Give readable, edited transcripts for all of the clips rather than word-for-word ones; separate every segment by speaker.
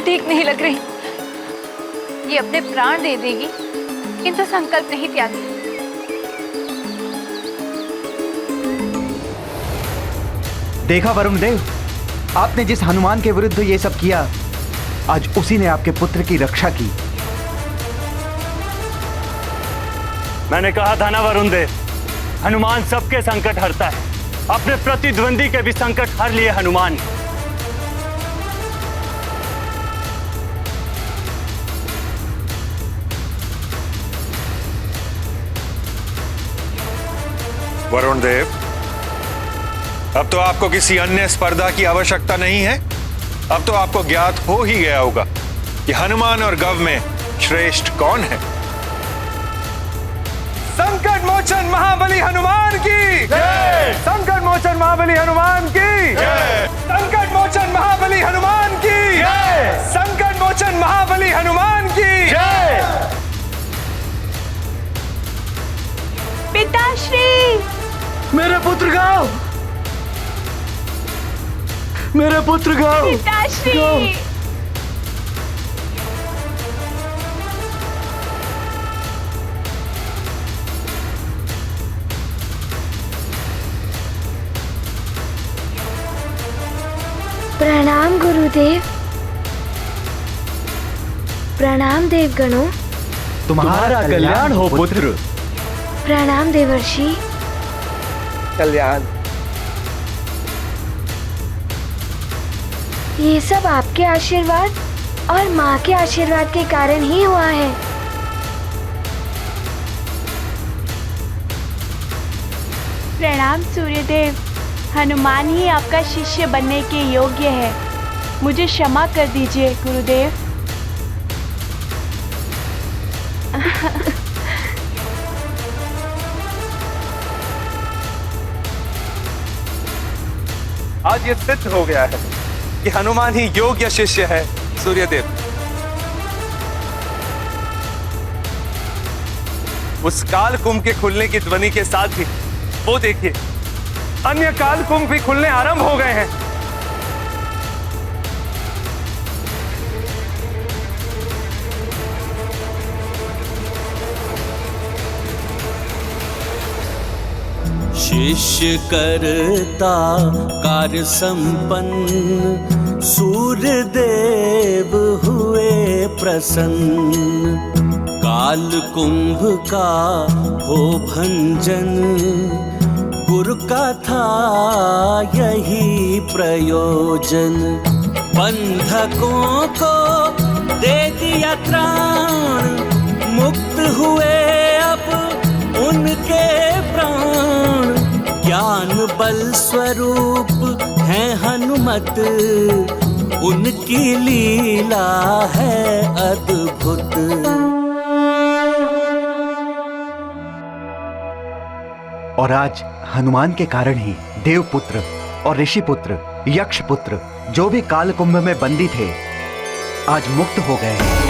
Speaker 1: ठीक नहीं लग रही। ये अपने प्राण दे देगी किंतु संकल्प नहीं त्यागी।
Speaker 2: देखा वरुण देव, आपने जिस हनुमान के विरुद्ध ये सब किया, आज उसी ने आपके पुत्र की रक्षा की।
Speaker 3: मैंने कहा था ना वरुण देव, हनुमान सबके संकट हरता है। अपने प्रतिद्वंदी के भी संकट हर लिए हनुमान।
Speaker 4: वरुण देव, अब तो आपको किसी अन्य स्पर्धा की आवश्यकता नहीं है। अब तो आपको ज्ञात हो ही गया होगा कि हनुमान और गव में श्रेष्ठ कौन है।
Speaker 5: संकट मोचन महाबली हनुमान की जय। संकट मोचन महाबली हनुमान की जय। संकट मोचन महाबली हनुमान की जय। संकट मोचन महाबली हनुमान की जय।
Speaker 1: पिताश्री,
Speaker 2: मेरे पुत्र गाओ, मेरे पुत्र गाओ।
Speaker 1: पिताश्री।
Speaker 6: प्रणाम गुरुदेव। प्रणाम देवगणों।
Speaker 2: तुम्हारा कल्याण हो पुत्र।
Speaker 6: प्रणाम देवर्षि।
Speaker 5: कल्याण।
Speaker 6: ये सब आपके आशीर्वाद और माँ के आशीर्वाद के कारण ही हुआ है।
Speaker 7: प्रणाम सूर्यदेव। हनुमान ही आपका शिष्य बनने के योग्य है। मुझे क्षमा कर दीजिए गुरुदेव।
Speaker 5: आज ये सिद्ध हो गया है कि हनुमान ही योग्य शिष्य है सूर्यदेव। उस काल कुंभ के खुलने की ध्वनि के साथ ही वो देखिए, अन्य काल कुंभ भी खुलने आरंभ हो गए हैं।
Speaker 8: शिष्य करता कार्य संपन्न, सूर्य देव हुए प्रसन्न। काल कुंभ का हो भंजन, गुरु का था यही प्रयोजन। बंधकों को दे दिया त्राण, मुक्त हुए अब उनके प्राण। ज्ञान बल स्वरूप है हनुमत, उनकी लीला है अद्भुत।
Speaker 2: और आज हनुमान के कारण ही देवपुत्र और ऋषिपुत्र, यक्षपुत्र, जो भी काल कुंभ में बंदी थे, आज मुक्त हो गए हैं।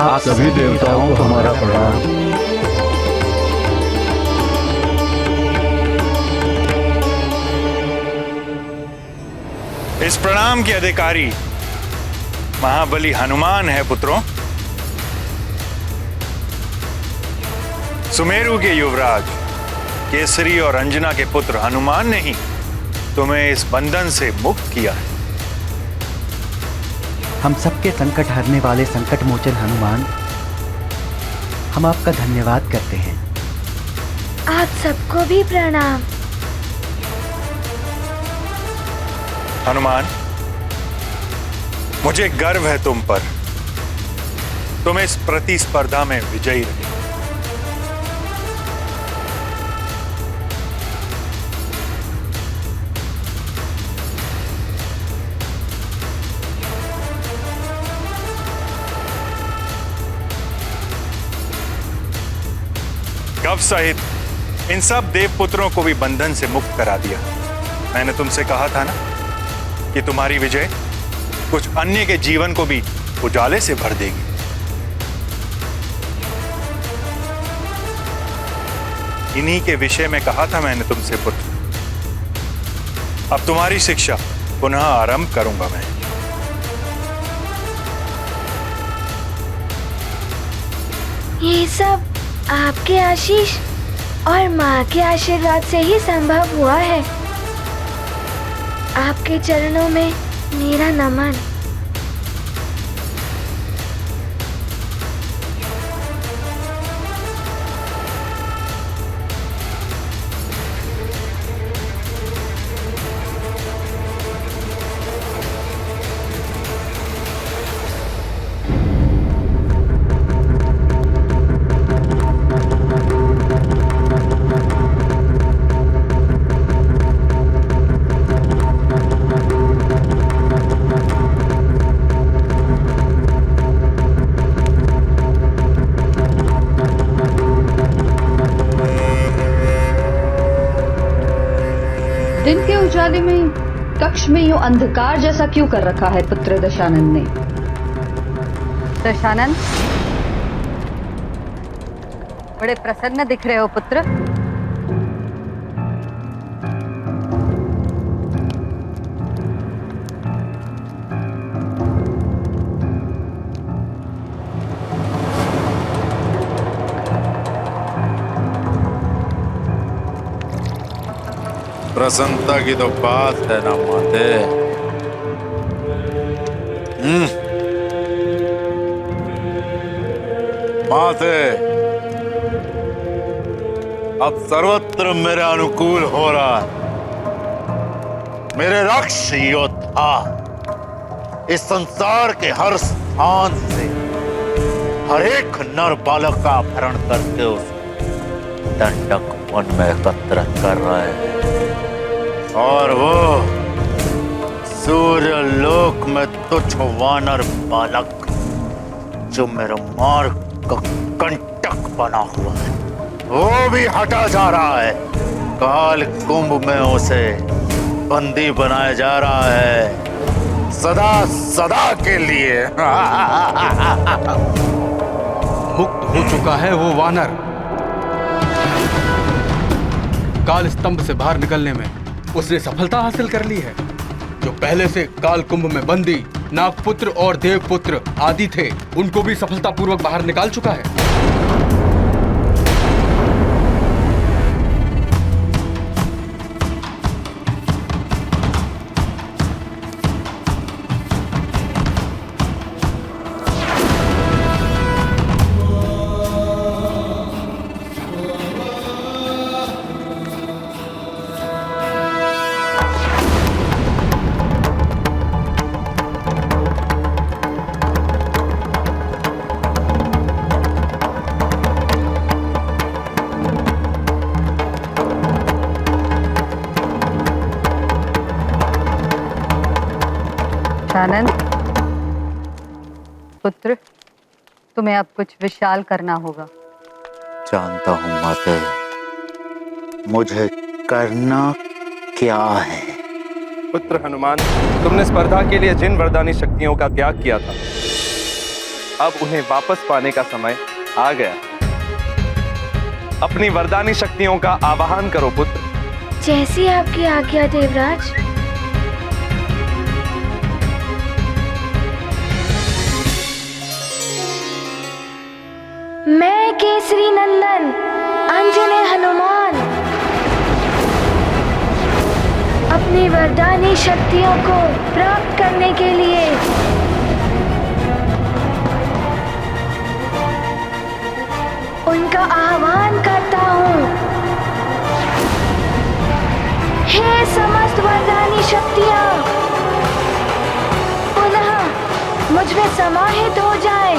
Speaker 9: आप सभी देवताओं को हमारा प्रणाम।
Speaker 4: इस प्रणाम के अधिकारी महाबली हनुमान है पुत्रों। सुमेरु के युवराज केसरी और अंजना के पुत्र हनुमान ने ही तुम्हें इस बंधन से मुक्त किया है।
Speaker 2: हम सबके संकट हरने वाले संकट मोचन हनुमान, हम आपका धन्यवाद करते हैं।
Speaker 6: आप सबको भी प्रणाम।
Speaker 4: हनुमान, मुझे गर्व है तुम पर। तुम इस प्रतिस्पर्धा में विजयी रहे। गव सहित इन सब देवपुत्रों को भी बंधन से मुक्त करा दिया। मैंने तुमसे कहा था ना कि तुम्हारी विजय कुछ अन्य के जीवन को भी उजाले से भर देगी। इन्हीं के विषय में कहा था मैंने तुमसे पुत्र। अब तुम्हारी शिक्षा पुनः आरंभ करूंगा मैं।
Speaker 6: ये सब आपके आशीष और माँ के आशीर्वाद से ही संभव हुआ है। आपके चरणों में मेरा नमन।
Speaker 10: दिन के उजाले में कक्ष में यूं अंधकार जैसा क्यों कर रखा है पुत्र दशानन ने?
Speaker 1: दशानन, बड़े प्रसन्न दिख रहे हो पुत्र।
Speaker 9: प्रसन्नता की तो बात है ना माते। माते, अब सर्वत्र मेरे अनुकूल हो रहा है। मेरे रक्ष योद्धा इस संसार के हर स्थान से हर एक नर बालक का अपहरण करके उस दंडक वन में एकत्र कर रहे हैं। और वो सूर्य लोक में तुच्छ वानर बालक जो मेरे मार्ग का कंटक बना हुआ है, वो भी हटा जा रहा है। काल कुंभ में उसे बंदी बनाया जा रहा है, सदा सदा के लिए।
Speaker 5: मुक्त हो चुका है वो वानर। काल स्तंभ से बाहर निकलने में उसने सफलता हासिल कर ली है। जो पहले से काल कुंभ में बंदी नागपुत्र और देवपुत्र आदि थे, उनको भी सफलतापूर्वक बाहर निकाल चुका है।
Speaker 1: दशानन पुत्र, तुम्हें अब कुछ विशाल करना होगा।
Speaker 9: जानता हूं माते, मुझे करना क्या है।
Speaker 5: पुत्र हनुमान, तुमने स्पर्धा के लिए जिन वरदानी शक्तियों का त्याग किया था, अब उन्हें वापस पाने का समय आ गया। अपनी वरदानी शक्तियों का आवाहन करो पुत्र।
Speaker 6: जैसी आपकी आज्ञा देवराज। मैं केसरी नंदन अंजने हनुमान अपनी वरदानी शक्तियों को प्राप्त करने के लिए उनका आह्वान करता हूँ। हे समस्त वरदानी शक्तियाँ, पुनः मुझ में समाहित हो जाए।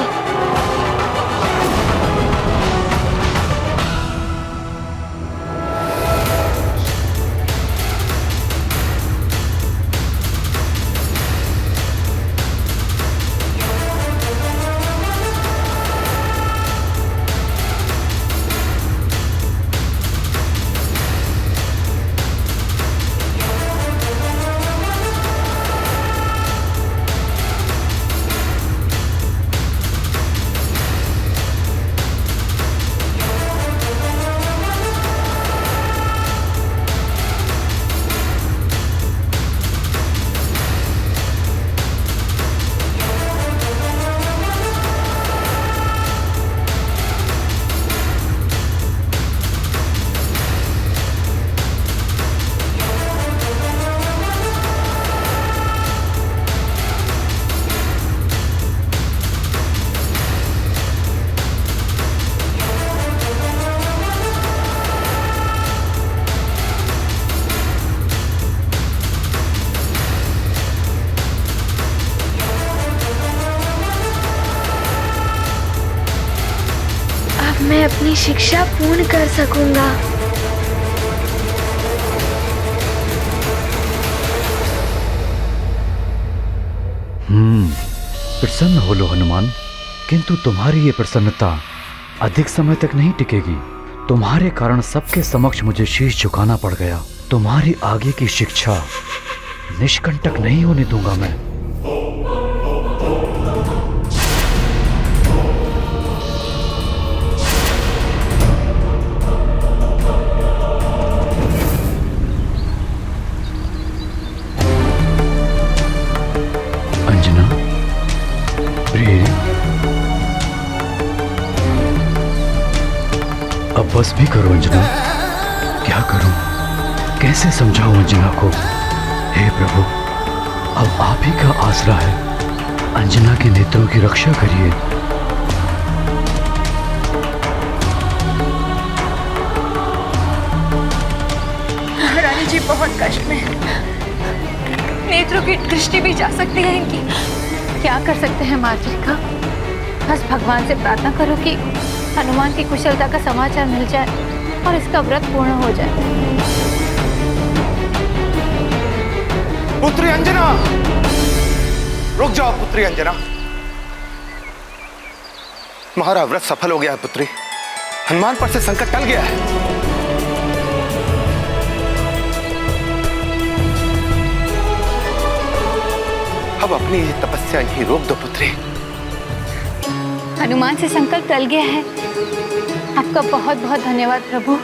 Speaker 6: अपनी शिक्षा पूर्ण कर सकूंगा।
Speaker 2: प्रसन्न हो लो हनुमान, किंतु तुम्हारी ये प्रसन्नता अधिक समय तक नहीं टिकेगी। तुम्हारे कारण सबके समक्ष मुझे शीश झुकाना पड़ गया। तुम्हारी आगे की शिक्षा निष्कंटक नहीं होने दूंगा मैं। अंजना, प्रिय, अब बस भी करो अंजना। क्या करूं, कैसे समझाऊं अंजना को? हे प्रभु, अब आप ही का आसरा है। अंजना के नेत्रों की रक्षा करिए।
Speaker 1: रानी जी बहुत कष्ट में है। नेत्रों की दृष्टि भी जा सकती है इनकी। क्या कर सकते हैं मार्जरी का? बस भगवान से प्रार्थना करो कि हनुमान की कुशलता का समाचार मिल जाए और इसका व्रत पूर्ण हो जाए।
Speaker 9: पुत्री अंजना, रुक जाओ पुत्री अंजना। तुम्हारा व्रत सफल हो गया है पुत्री। हनुमान पर से संकट टल गया है। अब अपनी ये तपस्या यहीं रोक दो पुत्री।
Speaker 1: हनुमान से संकल्प टल गया है। आपका बहुत बहुत धन्यवाद प्रभु।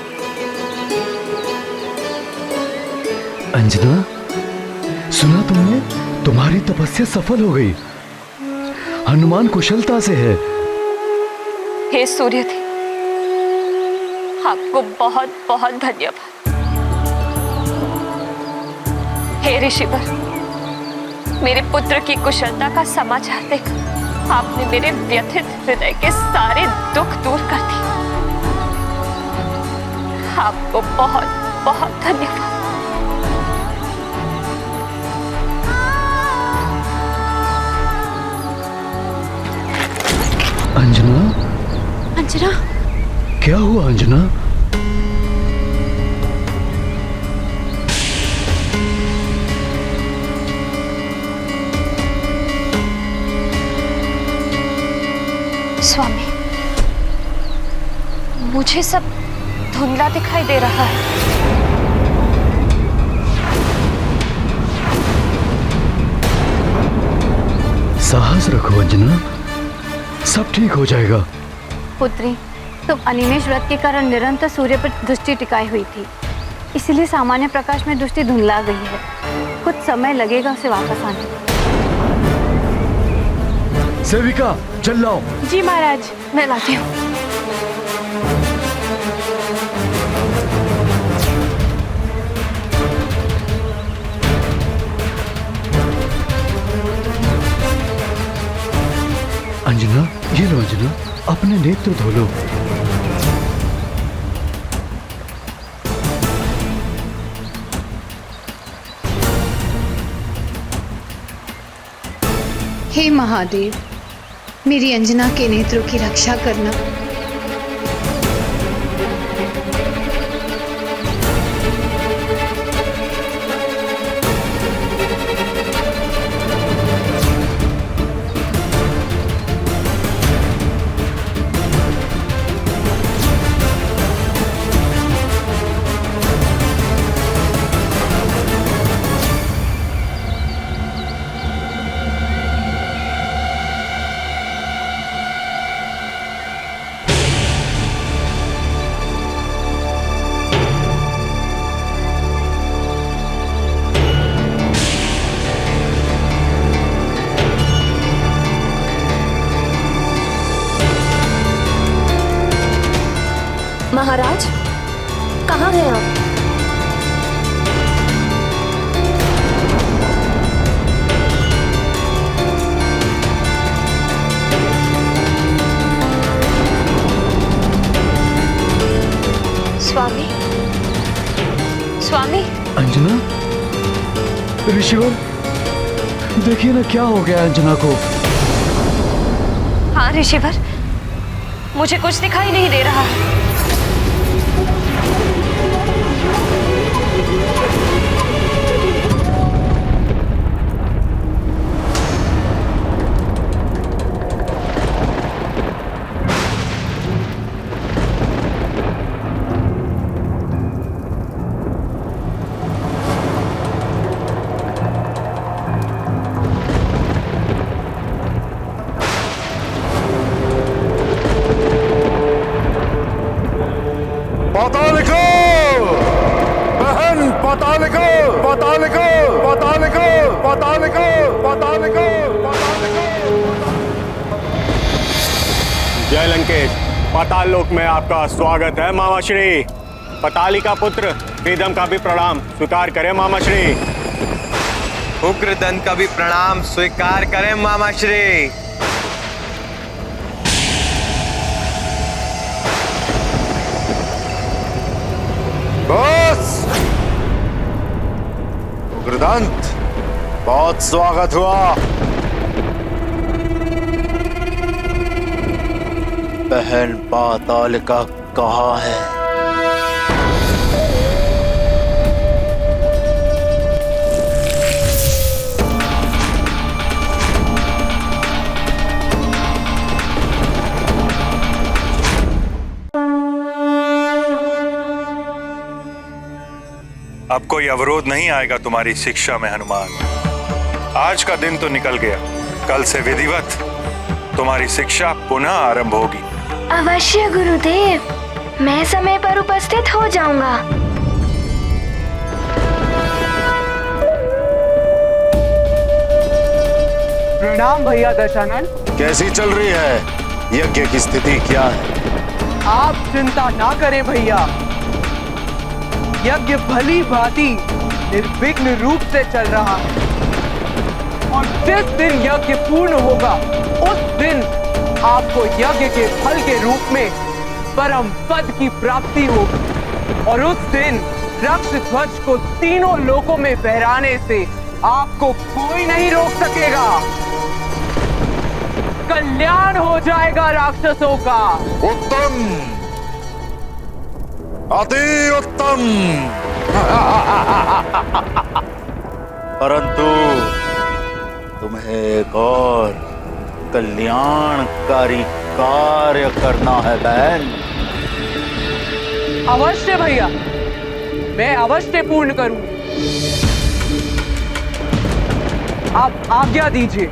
Speaker 2: अंजना, सुना तुमने? तुम्हारी तपस्या सफल हो गई। हनुमान कुशलता से है।
Speaker 1: हे सूर्यदेव, आपको बहुत बहुत धन्यवाद। हे ऋषिवर, मेरे पुत्र की कुशलता का समाचार देकर आपने मेरे व्यथित हृदय के सारे दुख दूर कर दिए। आपको बहुत बहुत धन्यवाद।
Speaker 2: अंजना,
Speaker 1: अंजना,
Speaker 2: क्या हुआ अंजना?
Speaker 1: स्वामी, मुझे सब धुंधला दिखाई दे रहा है।
Speaker 2: साहस रखो अंजना, सब ठीक हो जाएगा।
Speaker 1: पुत्री, तुम अनिमेष व्रत के कारण निरंतर सूर्य पर दृष्टि टिकाई हुई थी, इसलिए सामान्य प्रकाश में दृष्टि धुंधला गई है। कुछ समय लगेगा उसे वापस आने में।
Speaker 2: सेविका, चल लाओ।
Speaker 7: जी महाराज।
Speaker 1: मैं लाती हूँ।
Speaker 2: अंजना, ये लो अंजना, अपने नेत्र धो लो।
Speaker 10: हे महादेव, मेरी अंजना के नेत्रों की रक्षा करना।
Speaker 11: महाराज, कहाँ हैं आप?
Speaker 1: स्वामी, स्वामी।
Speaker 2: अंजना, ऋषिवर, देखिए ना क्या हो गया अंजना को।
Speaker 1: हाँ ऋषिवर, मुझे कुछ दिखाई नहीं दे रहा है।
Speaker 5: पाताल लोक में आपका स्वागत है मामा श्री। पताली का पुत्र प्रीतम का भी प्रणाम स्वीकार करें मामा श्री।
Speaker 12: उग्रदंत का भी प्रणाम स्वीकार करें मामा श्री।
Speaker 9: बस उग्रदंत, बहुत स्वागत हुआ। बहन पातालिका कहाँ है?
Speaker 4: अब कोई अवरोध नहीं आएगा तुम्हारी शिक्षा में हनुमान। आज का दिन तो निकल गया, कल से विधिवत तुम्हारी शिक्षा पुनः आरंभ होगी।
Speaker 6: अवश्य गुरुदेव, मैं समय पर उपस्थित हो जाऊंगा।
Speaker 5: प्रणाम भैया दशानन।
Speaker 9: कैसी चल रही है यज्ञ की स्थिति, क्या है?
Speaker 5: आप चिंता ना करें भैया, यज्ञ भली भांति निर्विघ्न रूप से चल रहा है और जिस दिन यज्ञ पूर्ण होगा उस दिन आपको यज्ञ के फल के रूप में परम पद की प्राप्ति होगी और उस दिन रक्ष ध्वज को तीनों लोकों में फहराने से आपको कोई नहीं रोक सकेगा। कल्याण हो जाएगा राक्षसों का।
Speaker 9: उत्तम, अति उत्तम। परंतु तुम्हें एक और कल्याणकारी कार्य करना है बहन।
Speaker 5: अवश्य भैया, मैं अवश्य पूर्ण करूंगी। आप आज्ञा दीजिए,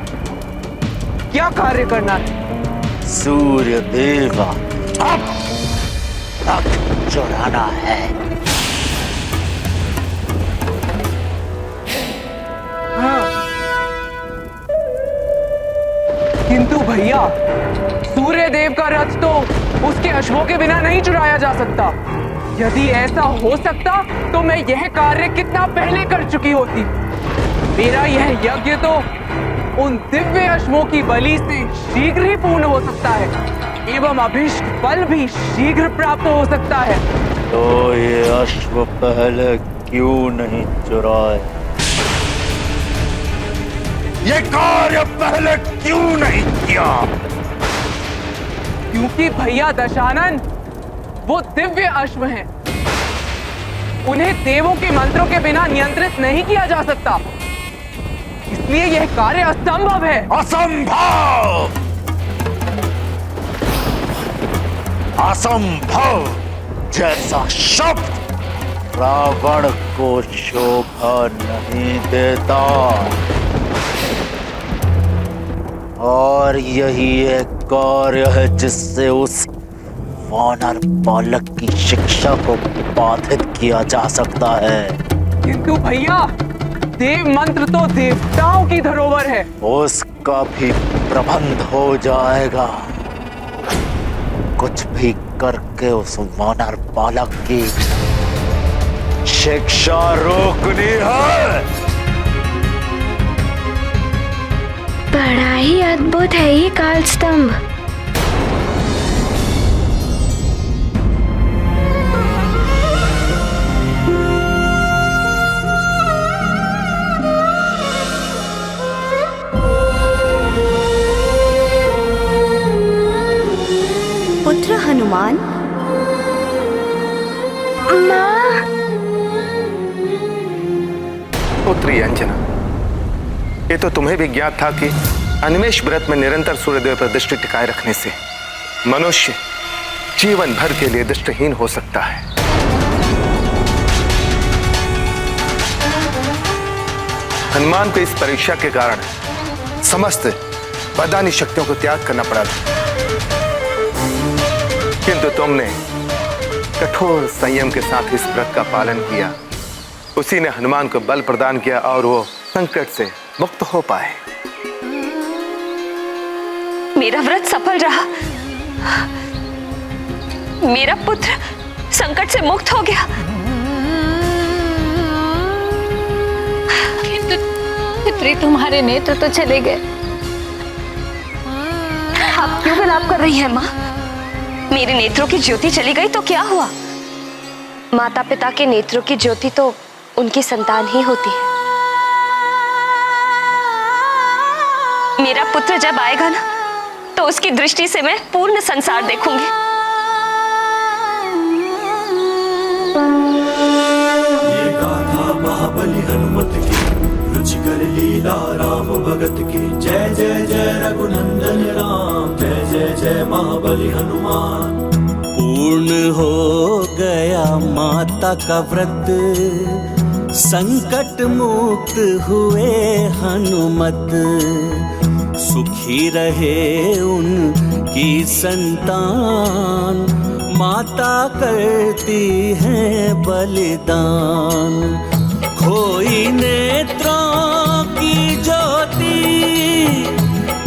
Speaker 5: क्या कार्य करना है?
Speaker 9: सूर्य देव अब रक्त चढ़ाना है।
Speaker 5: हाँ। किंतु भैया, सूर्य देव का रथ तो उसके अश्वों के बिना नहीं चुराया जा सकता। यदि ऐसा हो सकता तो मैं यह कार्य कितना पहले कर चुकी होती। मेरा यह यज्ञ तो उन दिव्य अश्वों की बलि से शीघ्र ही पूर्ण हो सकता है एवं अभीष्ट फल भी शीघ्र प्राप्त हो सकता है।
Speaker 9: तो ये अश्व पहले क्यों नहीं चुराए? ये कार्य पहले क्यों नहीं किया?
Speaker 5: क्योंकि भैया दशानन, वो दिव्य अश्व हैं। उन्हें देवों के मंत्रों के बिना नियंत्रित नहीं किया जा सकता, इसलिए यह कार्य असंभव है।
Speaker 9: असंभव, असंभव जैसा शब्द रावण को शोभा नहीं देता। और यही एक कार्य है जिससे उस वानर बालक की शिक्षा को बाधित किया जा सकता है।
Speaker 5: किंतु भैया, देव मंत्र तो देवताओं की धरोहर है।
Speaker 9: उसका भी प्रबंध हो जाएगा। कुछ भी करके उस वानर बालक की शिक्षा रोकनी है।
Speaker 6: बड़ा ही अद्भुत है ये काल स्तंभ।
Speaker 11: पुत्र हनुमान,
Speaker 6: माँ।
Speaker 13: पुत्री अंजना, ये तो तुम्हें भी ज्ञात था कि अनिमेष व्रत में निरंतर सूर्यदेव पर दृष्टि टिकाए रखने से मनुष्य जीवन भर के लिए दृष्टिहीन हो सकता है। हनुमान को इस परीक्षा के कारण समस्त वरदानी शक्तियों को त्याग करना पड़ा था, किंतु तुमने कठोर संयम के साथ इस व्रत का पालन किया। उसी ने हनुमान को बल प्रदान किया और वो संकट से मुक्त हो पाए।
Speaker 11: मेरा व्रत सफल रहा।
Speaker 14: मेरा पुत्र संकट से मुक्त हो गया।
Speaker 1: किंतु पुत्री, तुम्हारे नेत्र तो चले गए।
Speaker 14: आप क्यों विलाप कर रही हैं माँ? मेरे नेत्रों की ज्योति चली गई तो क्या हुआ? माता पिता के नेत्रों की ज्योति तो उनकी संतान ही होती है। मेरा पुत्र जब आएगा ना, तो उसकी दृष्टि से मैं पूर्ण संसार देखूंगी।
Speaker 8: ये गाथा महाबली हनुमत की, रुचिकर लीला राम भगत की। जय जय जय रघुनंदन राम, जय जय जय महाबली हनुमान। पूर्ण हो गया माता का व्रत, संकट मुक्त हुए हनुमत। सुखी रहे उनकी संतान, माता करती है बलिदान। खोई नेत्रों की ज्योति,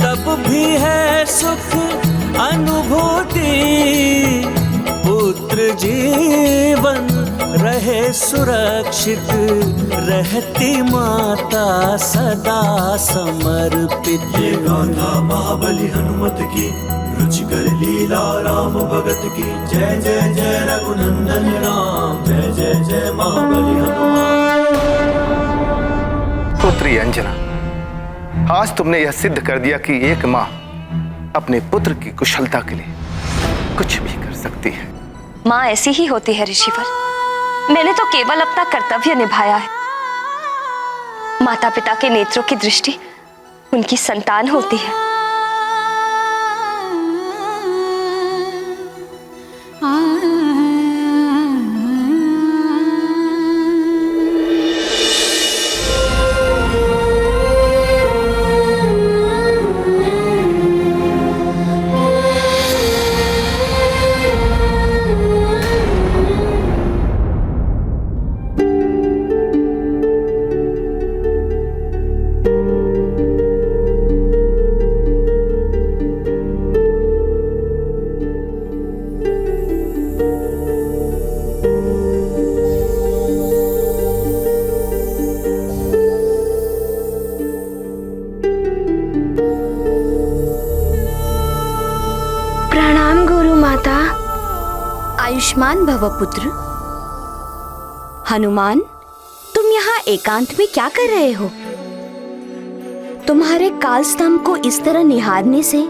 Speaker 8: तब भी है सुख अनुभूति। पुत्र जीवन रहे सुरक्षित, रहती माता सदा समर्पित। ये गाथा महाबली हनुमत की, रुचिकर लीला राम भगत की। जय जय जय रघुनंदन राम, जय जय जय महाबली हनुमान।
Speaker 13: पुत्री अंजना, आज तुमने यह सिद्ध कर दिया कि एक माँ अपने पुत्र की कुशलता के लिए कुछ भी कर सकती है।
Speaker 14: माँ ऐसी ही होती है ऋषिवर। मैंने तो केवल अपना कर्तव्य निभाया है। माता पिता के नेत्रों की दृष्टि उनकी संतान होती है।
Speaker 11: आयुष्मान भव पुत्र। हनुमान, तुम यहाँ एकांत में क्या कर रहे हो? तुम्हारे काल स्तंभ को इस तरह निहारने से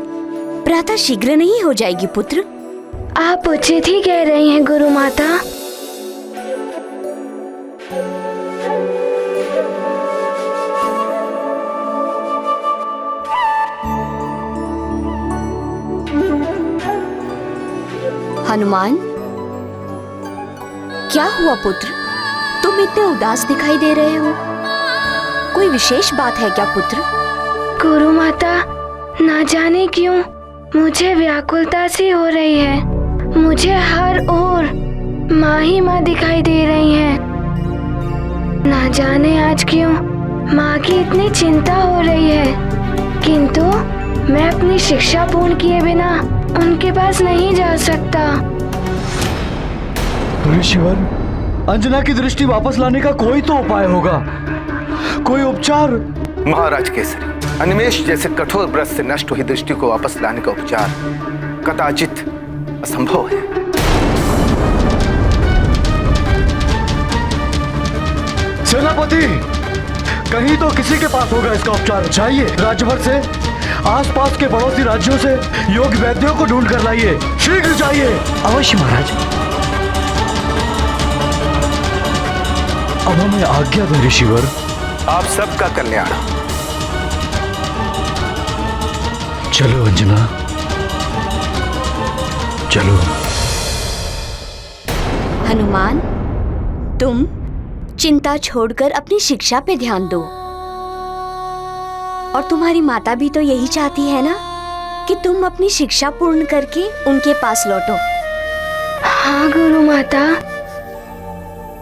Speaker 11: प्रातः शीघ्र नहीं हो जाएगी पुत्र?
Speaker 6: आप उचित ही कह रही हैं गुरु माता।
Speaker 11: हनुमान, क्या हुआ पुत्र? तुम इतने उदास दिखाई दे रहे हो। कोई विशेष बात है क्या पुत्र?
Speaker 6: गुरु माता, ना जाने क्यों मुझे व्याकुलता सी हो रही है। मुझे हर ओर माँ ही माँ दिखाई दे रही हैं। ना जाने आज क्यों माँ की इतनी चिंता हो रही है, किंतु मैं अपनी शिक्षा पूर्ण किए बिना उनके पास नहीं जा सकता।
Speaker 2: ऋषिवर, अंजना की दृष्टि वापस लाने का कोई तो उपाय होगा, कोई उपचार।
Speaker 13: महाराज केसरी, अनिमेष जैसे कठोर व्रत से नष्ट हुई दृष्टि को वापस लाने का उपचार कदाचित असंभव है।
Speaker 2: सेनापति, कहीं तो किसी के पास होगा इसका उपचार। चाहिए राज्य भर से, आसपास के पड़ोसी राज्यों से योग वैद्यों को ढूंढ कर लाइए, शीघ्र चाहिए। अवश्य महाराज। अब हमें आज्ञा दें ऋषिवर।
Speaker 13: आप सबका कल्याण।
Speaker 2: चलो अंजना, चलो।
Speaker 11: हनुमान, तुम चिंता छोड़कर अपनी शिक्षा पे ध्यान दो। और तुम्हारी माता भी तो यही चाहती है ना कि तुम अपनी शिक्षा पूर्ण करके उनके पास लौटो।
Speaker 6: हाँ गुरु माता,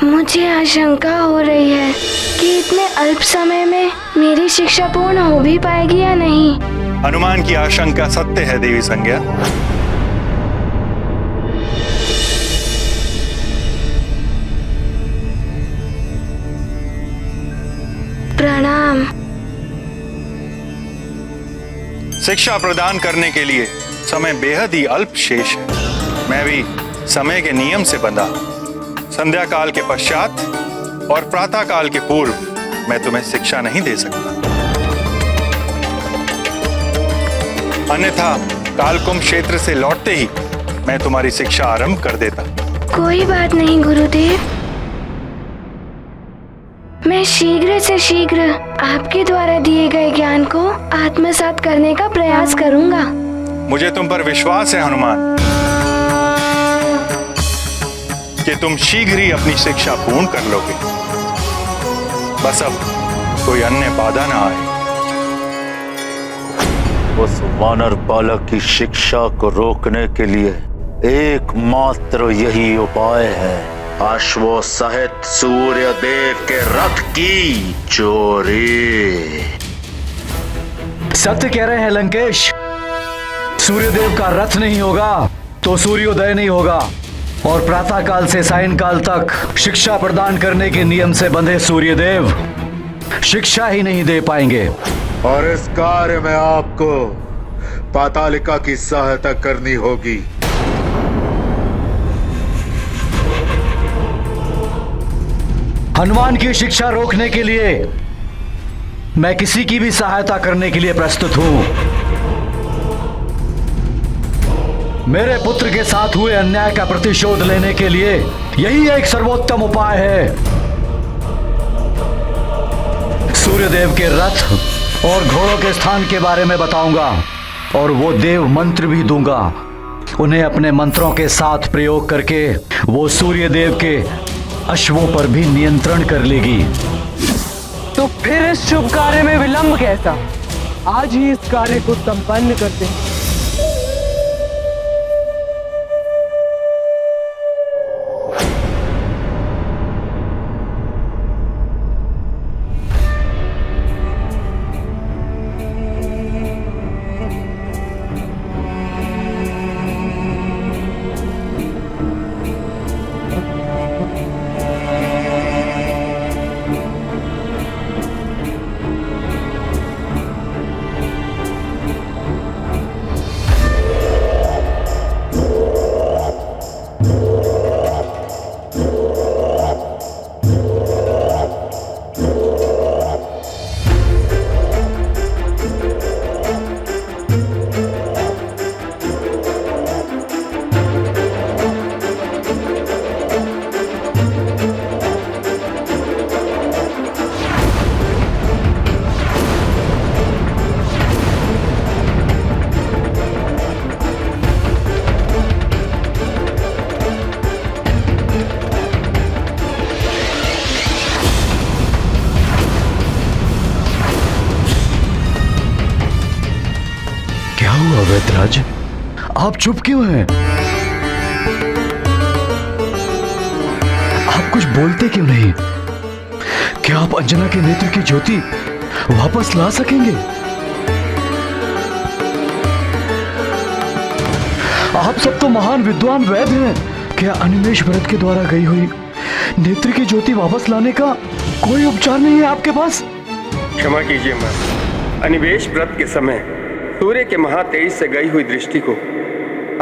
Speaker 6: मुझे आशंका हो रही है कि इतने अल्प समय में मेरी शिक्षा पूर्ण हो भी पाएगी या नहीं।
Speaker 4: हनुमान की आशंका सत्य है देवी संज्ञा। शिक्षा प्रदान करने के लिए समय बेहद ही अल्प शेष है। मैं भी समय के नियम से बंधा हूं। संध्या काल के पश्चात और प्रातः काल के पूर्व मैं तुम्हें शिक्षा नहीं दे सकता, अन्यथा कालकुंभ क्षेत्र से लौटते ही मैं तुम्हारी शिक्षा आरंभ कर देता।
Speaker 6: कोई बात नहीं गुरुदेव, मैं शीघ्र से शीघ्र आपके द्वारा दिए गए ज्ञान को आत्मसात करने का प्रयास करूंगा।
Speaker 4: मुझे तुम पर विश्वास है हनुमान कि तुम शीघ्र ही अपनी शिक्षा पूर्ण कर लोगे। बस अब कोई अन्य बाधा ना आए।
Speaker 9: उस वानर बालक की शिक्षा को रोकने के लिए एकमात्र यही उपाय है, अश्वों सहित सूर्य देव के रथ की चोरी।
Speaker 2: सत्य कह रहे हैं लंकेश, सूर्यदेव का रथ नहीं होगा तो सूर्योदय नहीं होगा, और प्रातः काल से सायंकाल तक शिक्षा प्रदान करने के नियम से बंधे सूर्यदेव शिक्षा ही नहीं दे पाएंगे।
Speaker 9: और इस कार्य में आपको पातालिका की सहायता करनी होगी।
Speaker 2: हनुमान की शिक्षा रोकने के लिए मैं किसी की भी सहायता करने के लिए प्रस्तुत हूं। मेरे पुत्र के साथ हुए अन्याय का प्रतिशोध लेने के लिए यही एक सर्वोत्तम उपाय है। सूर्यदेव के रथ और घोड़ों के स्थान के बारे में बताऊंगा, और वो देव मंत्र भी दूंगा। उन्हें अपने मंत्रों के साथ प्रयोग करके वो सूर्यदेव के अश्वों पर भी नियंत्रण कर लेगी।
Speaker 5: तो फिर इस शुभ कार्य में विलंब कैसा? आज ही इस कार्य को संपन्न करते हैं।
Speaker 2: वैद्यराज, आप चुप क्यों हैं? आप कुछ बोलते क्यों नहीं? क्या आप अंजना के नेत्र की ज्योति वापस ला सकेंगे? आप सब तो महान विद्वान वैद्य हैं। क्या अनिमेष व्रत के द्वारा गई हुई नेत्र की ज्योति वापस लाने का कोई उपचार नहीं है आपके पास?
Speaker 15: क्षमा कीजिए मां, अनिमेष व्रत के समय सूर्य के महातेज से गई हुई दृष्टि को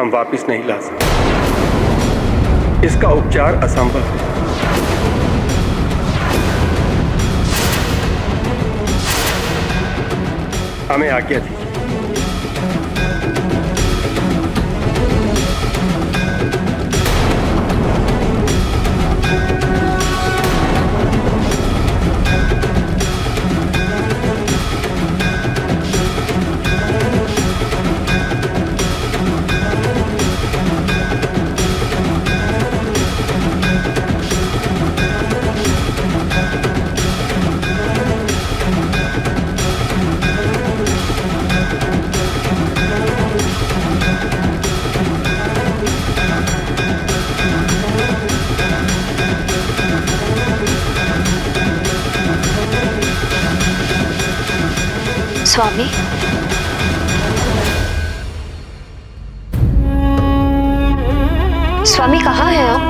Speaker 15: हम वापस नहीं ला सकते। इसका उपचार असंभव है। हमें आज्ञा दीजिए।
Speaker 14: स्वामी, स्वामी कहाँ हैं आप?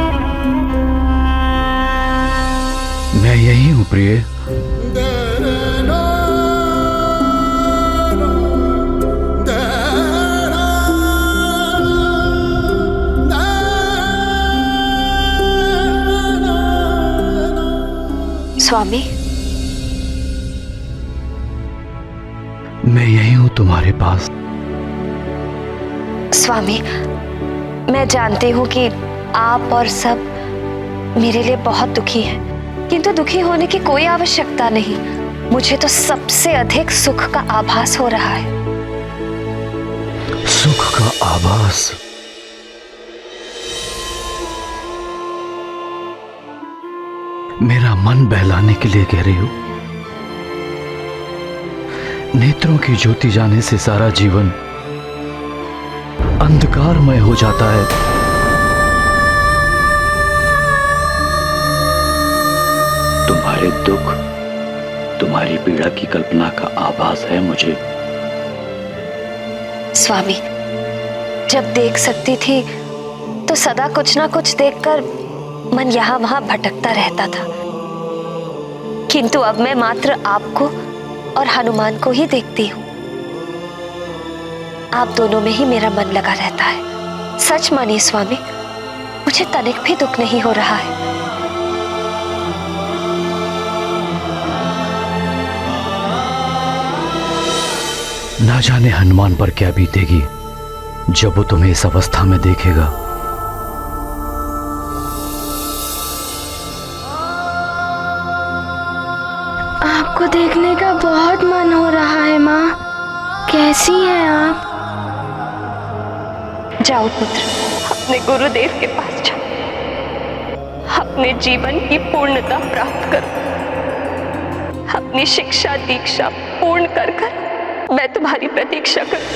Speaker 2: मैं यही हूं प्रिय।
Speaker 14: स्वामी,
Speaker 2: मैं यही हूं तुम्हारे पास।
Speaker 14: स्वामी, मैं जानती हूँ कि आप और सब मेरे लिए बहुत दुखी हैं, किंतु दुखी होने की कोई आवश्यकता नहीं। मुझे तो सबसे अधिक सुख का आभास हो रहा है।
Speaker 2: सुख का आभास? मेरा मन बहलाने के लिए कह रही हो? नेत्रों की ज्योति जाने से सारा जीवन अंधकारमय हो जाता है। तुम्हारे दुख, तुम्हारी पीड़ा की कल्पना का आभास है मुझे।
Speaker 14: स्वामी, जब देख सकती थी तो सदा कुछ ना कुछ देखकर मन यहाँ वहां भटकता रहता था, किंतु अब मैं मात्र आपको और हनुमान को ही देखती हूँ। आप दोनों में ही मेरा मन लगा रहता है। सच मानिए स्वामी, मुझे तनिक भी दुख नहीं हो रहा है।
Speaker 2: ना जाने हनुमान पर क्या बीतेगी जब वो तुम्हें इस अवस्था में देखेगा।
Speaker 6: आपको देखने का बहुत मन हो रहा है माँ। कैसी हैं आप?
Speaker 14: जाओ पुत्र, अपने गुरुदेव के पास जाओ, अपने जीवन की पूर्णता प्राप्त करो। अपनी शिक्षा दीक्षा पूर्ण कर कर मैं तुम्हारी प्रतीक्षा करूं।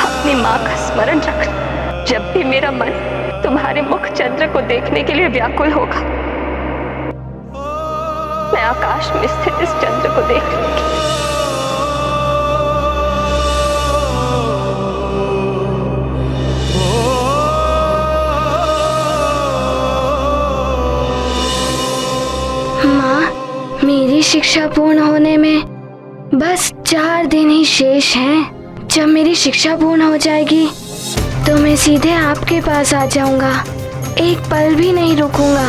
Speaker 14: अपनी माँ का स्मरण रखना। जब भी मेरा मन तुम्हारे मुख चंद्र को देखने के लिए व्याकुल होगा, मैं आकाश में स्थित इस चंद्र को देख लूंगी।
Speaker 6: माँ, मेरी शिक्षा पूर्ण होने में बस 4 दिन ही शेष हैं। जब मेरी शिक्षा पूर्ण हो जाएगी तो मैं सीधे आपके पास आ जाऊंगा। एक पल भी नहीं रुकूंगा,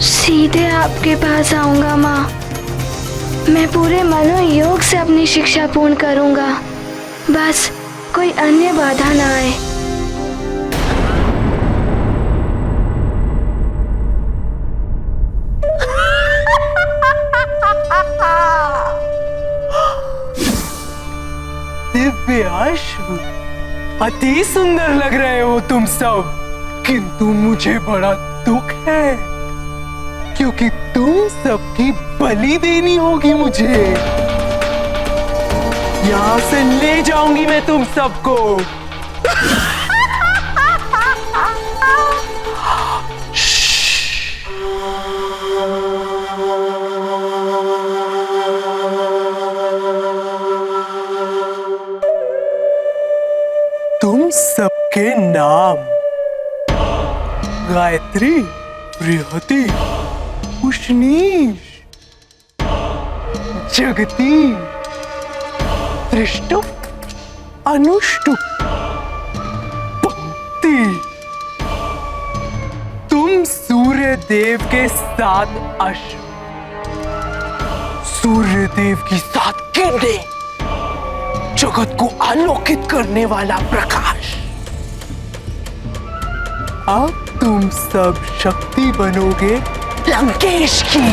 Speaker 6: सीधे आपके पास आऊंगा माँ। मैं पूरे मनोयोग से अपनी शिक्षा पूर्ण करूंगा, बस कोई अन्य बाधा ना आए।
Speaker 5: दिव्याश्व, अति सुंदर लग रहे हो तुम सब, किंतु मुझे बड़ा दुख है क्योंकि तुम सबकी बलि देनी होगी मुझे। यहां से ले जाऊंगी मैं तुम सबको। तुम सबके नाम गायत्री, बृहति, उष्णीश, जगती, त्रिष्टुप, अनुष्टुप, भक्ति। तुम सूर्य देव के 7 अश्व, सूर्य देव की 7 किरणें, जगत को आलोकित करने वाला प्रकाश। अब तुम सब शक्ति बनोगे लंकेश की।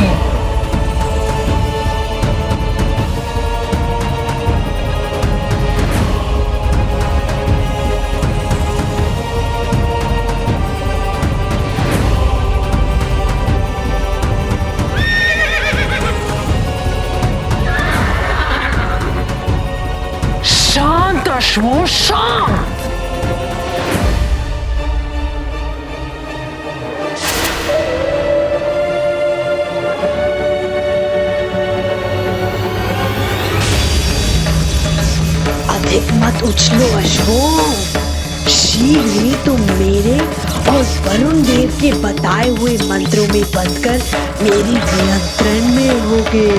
Speaker 5: शांत अश्वों, शांत।
Speaker 16: अधिक मत उछलो अश्वों, शीघ्र ही तुम मेरे और वरुण देव के बताए हुए मंत्रों में बंधकर मेरी नियंत्रण में होगे।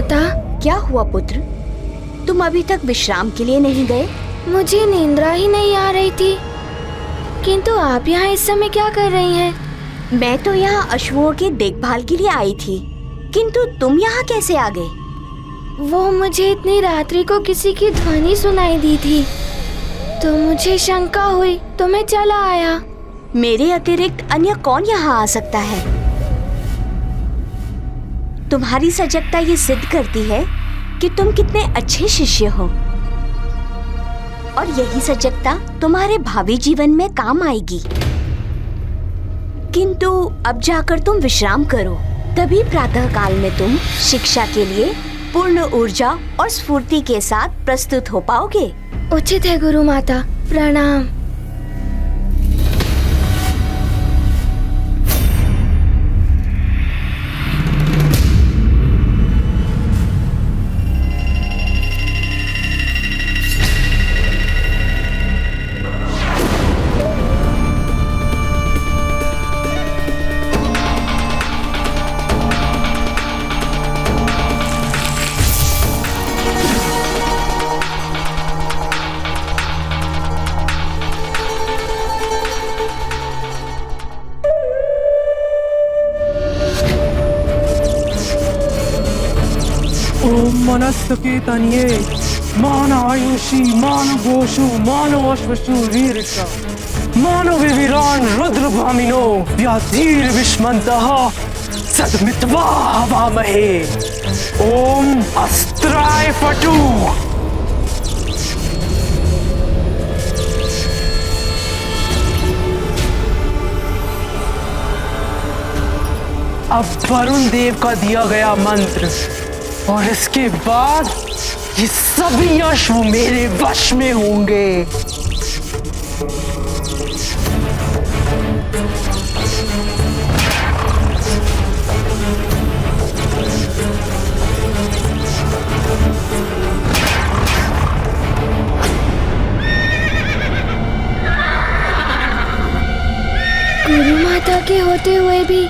Speaker 6: माता।
Speaker 11: क्या हुआ पुत्र? तुम अभी तक विश्राम के लिए नहीं गए?
Speaker 6: मुझे नींदरा ही नहीं आ रही थी। किंतु आप यहाँ इस समय क्या कर रही हैं?
Speaker 11: मैं तो यहाँ अश्वों की देखभाल के लिए आई थी, किंतु तुम यहाँ कैसे आ गए?
Speaker 6: वो मुझे इतनी रात्रि को किसी की ध्वनि सुनाई दी थी, तो मुझे शंका हुई तो मैं चला आया।
Speaker 11: मेरे अतिरिक्त अन्य कौन यहाँ आ सकता है? तुम्हारी सजगता ये सिद्ध करती है कि तुम कितने अच्छे शिष्य हो, और यही सजगता तुम्हारे भावी जीवन में काम आएगी। किंतु अब जाकर तुम विश्राम करो, तभी प्रातः काल में तुम शिक्षा के लिए पूर्ण ऊर्जा और स्फूर्ति के साथ प्रस्तुत हो पाओगे।
Speaker 6: उचित है गुरु माता, प्रणाम।
Speaker 5: मनस्तकेतन्ये मान आयुषी मान गोषु मान अश्वशु वीरशा मानो विवीरान रुद्र भामिनो व्याधीर विष्मन्तः सद्मित्वा हवामहे। ओम अस्त्राय फटू। अब वरुण देव का दिया गया मंत्र, और इसके बाद ये सभी अश्व मेरे वश में होंगे।
Speaker 6: गुरु माता के होते हुए भी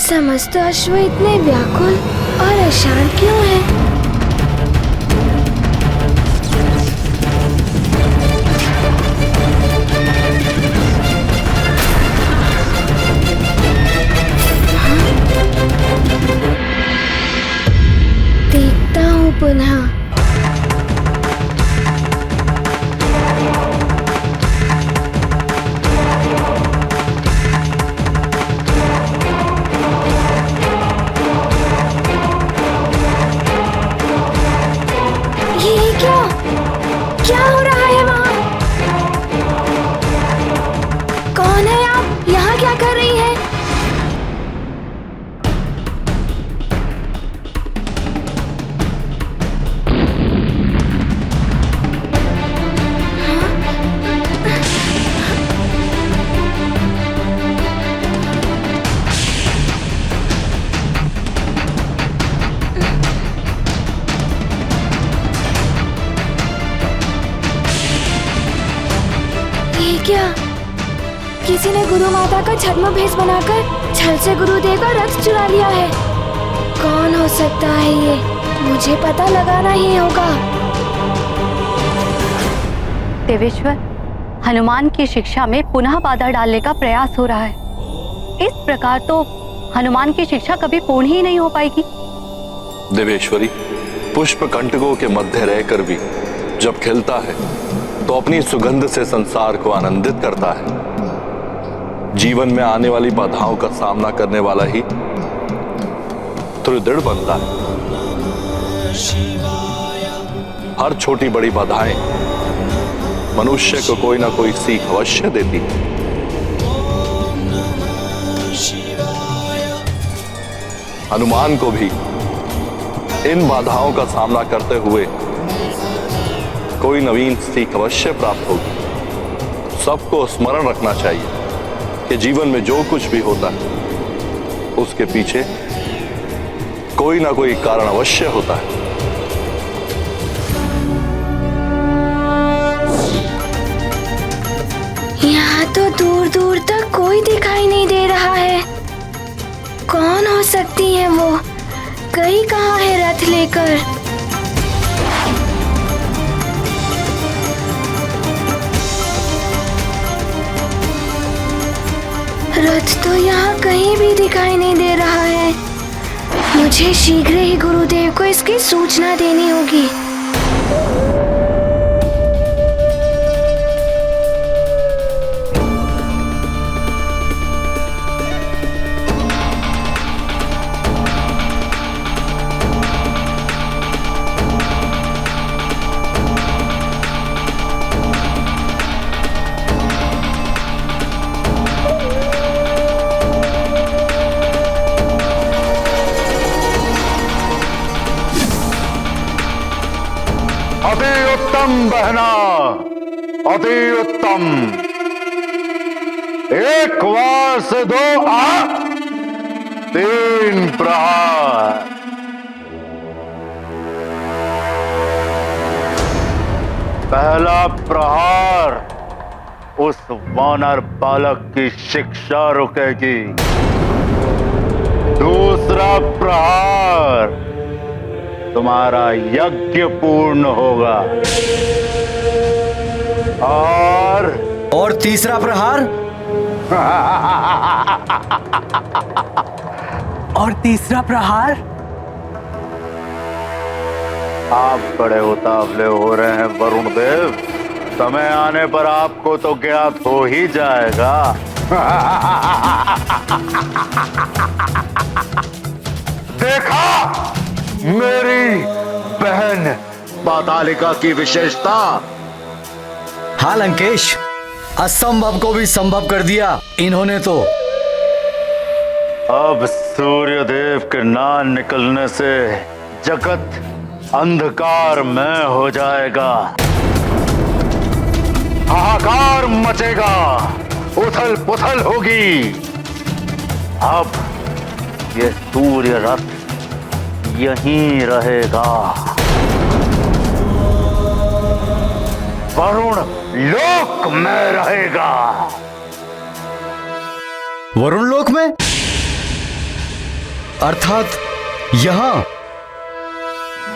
Speaker 6: समस्त अश्व इतने व्याकुल और अशांत क्यों हैं? देखता हूँ पुनः। क्या हो रहा है वहाँ? कौन है आप? यहाँ क्या कर रही हैं? क्या किसी ने गुरु माता का छद्म भेष बनाकर छल से गुरुदेव का रथ चुरा लिया है? कौन हो सकता है ये? मुझे पता लगाना ही होगा।
Speaker 1: देवेश्वर, हनुमान की शिक्षा में पुनः बाधा डालने का प्रयास हो रहा है। इस प्रकार तो हनुमान की शिक्षा कभी पूर्ण ही नहीं हो पाएगी।
Speaker 17: देवेश्वरी, पुष्प कंटकों के मध्य रहकर भी जब खिलता है तो अपनी सुगंध से संसार को आनंदित करता है। जीवन में आने वाली बाधाओं का सामना करने वाला ही दृढ़ बनता है। हर छोटी बड़ी बाधाएं मनुष्य को कोई ना कोई सीख अवश्य देती है। हनुमान को भी इन बाधाओं का सामना करते हुए कोई नवीन सीख अवश्य प्राप्त होगी। सबको स्मरण रखना चाहिए कि जीवन में जो कुछ भी होता है उसके पीछे कोई ना कोई कारण अवश्य होता है।
Speaker 6: यहाँ तो दूर दूर तक कोई दिखाई नहीं दे रहा है। कौन हो सकती है वो? गई कहाँ है रथ लेकर? रथ तो यहाँ कहीं भी दिखाई नहीं दे रहा है। मुझे शीघ्र ही गुरुदेव को इसकी सूचना देनी होगी।
Speaker 9: अति उत्तम बहना, अति उत्तम। एक वार से 2 3 प्रहार। पहला प्रहार उस वानर बालक की शिक्षा रुकेगी। दूसरा प्रहार तुम्हारा यज्ञ पूर्ण होगा। और
Speaker 2: तीसरा प्रहार?
Speaker 5: और तीसरा प्रहार?
Speaker 9: आप बड़े उतावले हो रहे हैं वरुण देव। समय आने पर आपको तो ज्ञात हो ही जाएगा। देखा मेरी बहन पातालिका की विशेषता?
Speaker 2: हाँ लंकेश, असंभव को भी संभव कर दिया इन्होंने तो।
Speaker 9: अब सूर्यदेव के ना निकलने से जगत अंधकारमय हो जाएगा। हाहाकार मचेगा, उथल पुथल होगी। अब ये सूर्य रथ यहीं रहेगा। वरुण लोक में रहेगा।
Speaker 2: वरुण लोक में? अर्थात यहाँ?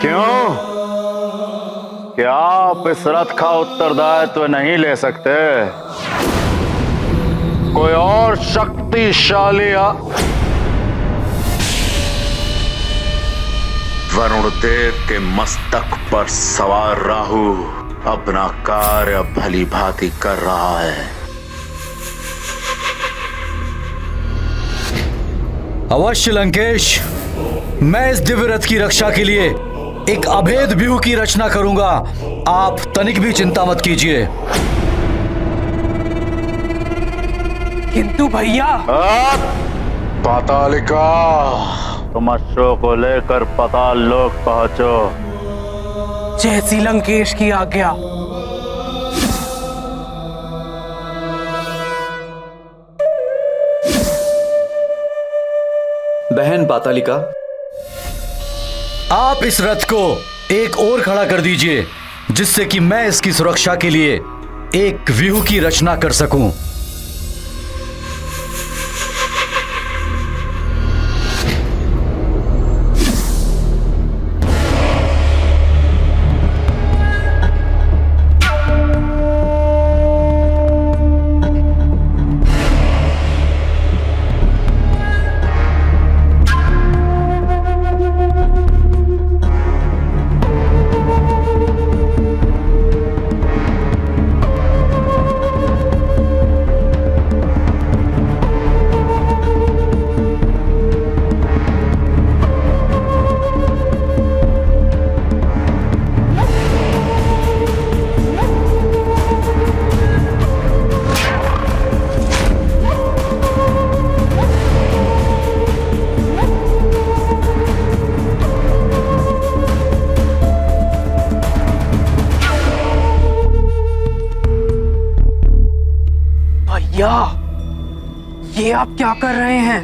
Speaker 9: क्यों? क्या आप इस रथ का उत्तरदायित्व नहीं ले सकते? कोई और शक्तिशाली
Speaker 17: वरुण देव के मस्तक पर सवार राहु अपना कार्य भली भांति कर रहा है।
Speaker 2: अवश्य लंकेश, मैं इस दिव्य रथ की रक्षा के लिए एक अभेद व्यूह की रचना करूंगा। आप तनिक भी चिंता मत कीजिए।
Speaker 5: किंतु भैया,
Speaker 9: पातालिका, तुम अश्व को लेकर पाताल लोक पहुंचो।
Speaker 5: जैसी लंकेश की आज्ञा।
Speaker 2: बहन पातालिका, आप इस रथ को एक और खड़ा कर दीजिए, जिससे कि मैं इसकी सुरक्षा के लिए एक व्यूह की रचना कर सकूं।
Speaker 5: ये आप क्या कर रहे हैं?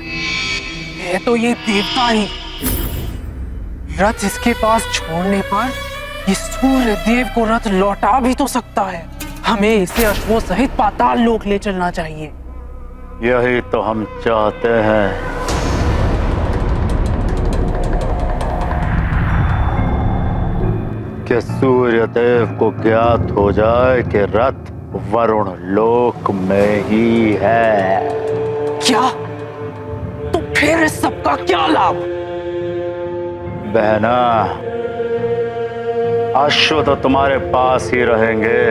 Speaker 5: है तो ये देवता ही। रथ इसके पास छोड़ने पर ये सूर्य देव को रथ लौटा भी तो सकता है। हमें इसे अश्वों सहित पाताल लोक ले चलना चाहिए।
Speaker 9: यही तो हम चाहते हैं। कि सूर्य देव को ज्ञात हो जाए कि रथ वरुण लोक में ही है।
Speaker 5: क्या? तो फिर इस सबका क्या लाभ?
Speaker 9: बहना, अश्व तो तुम्हारे पास ही रहेंगे,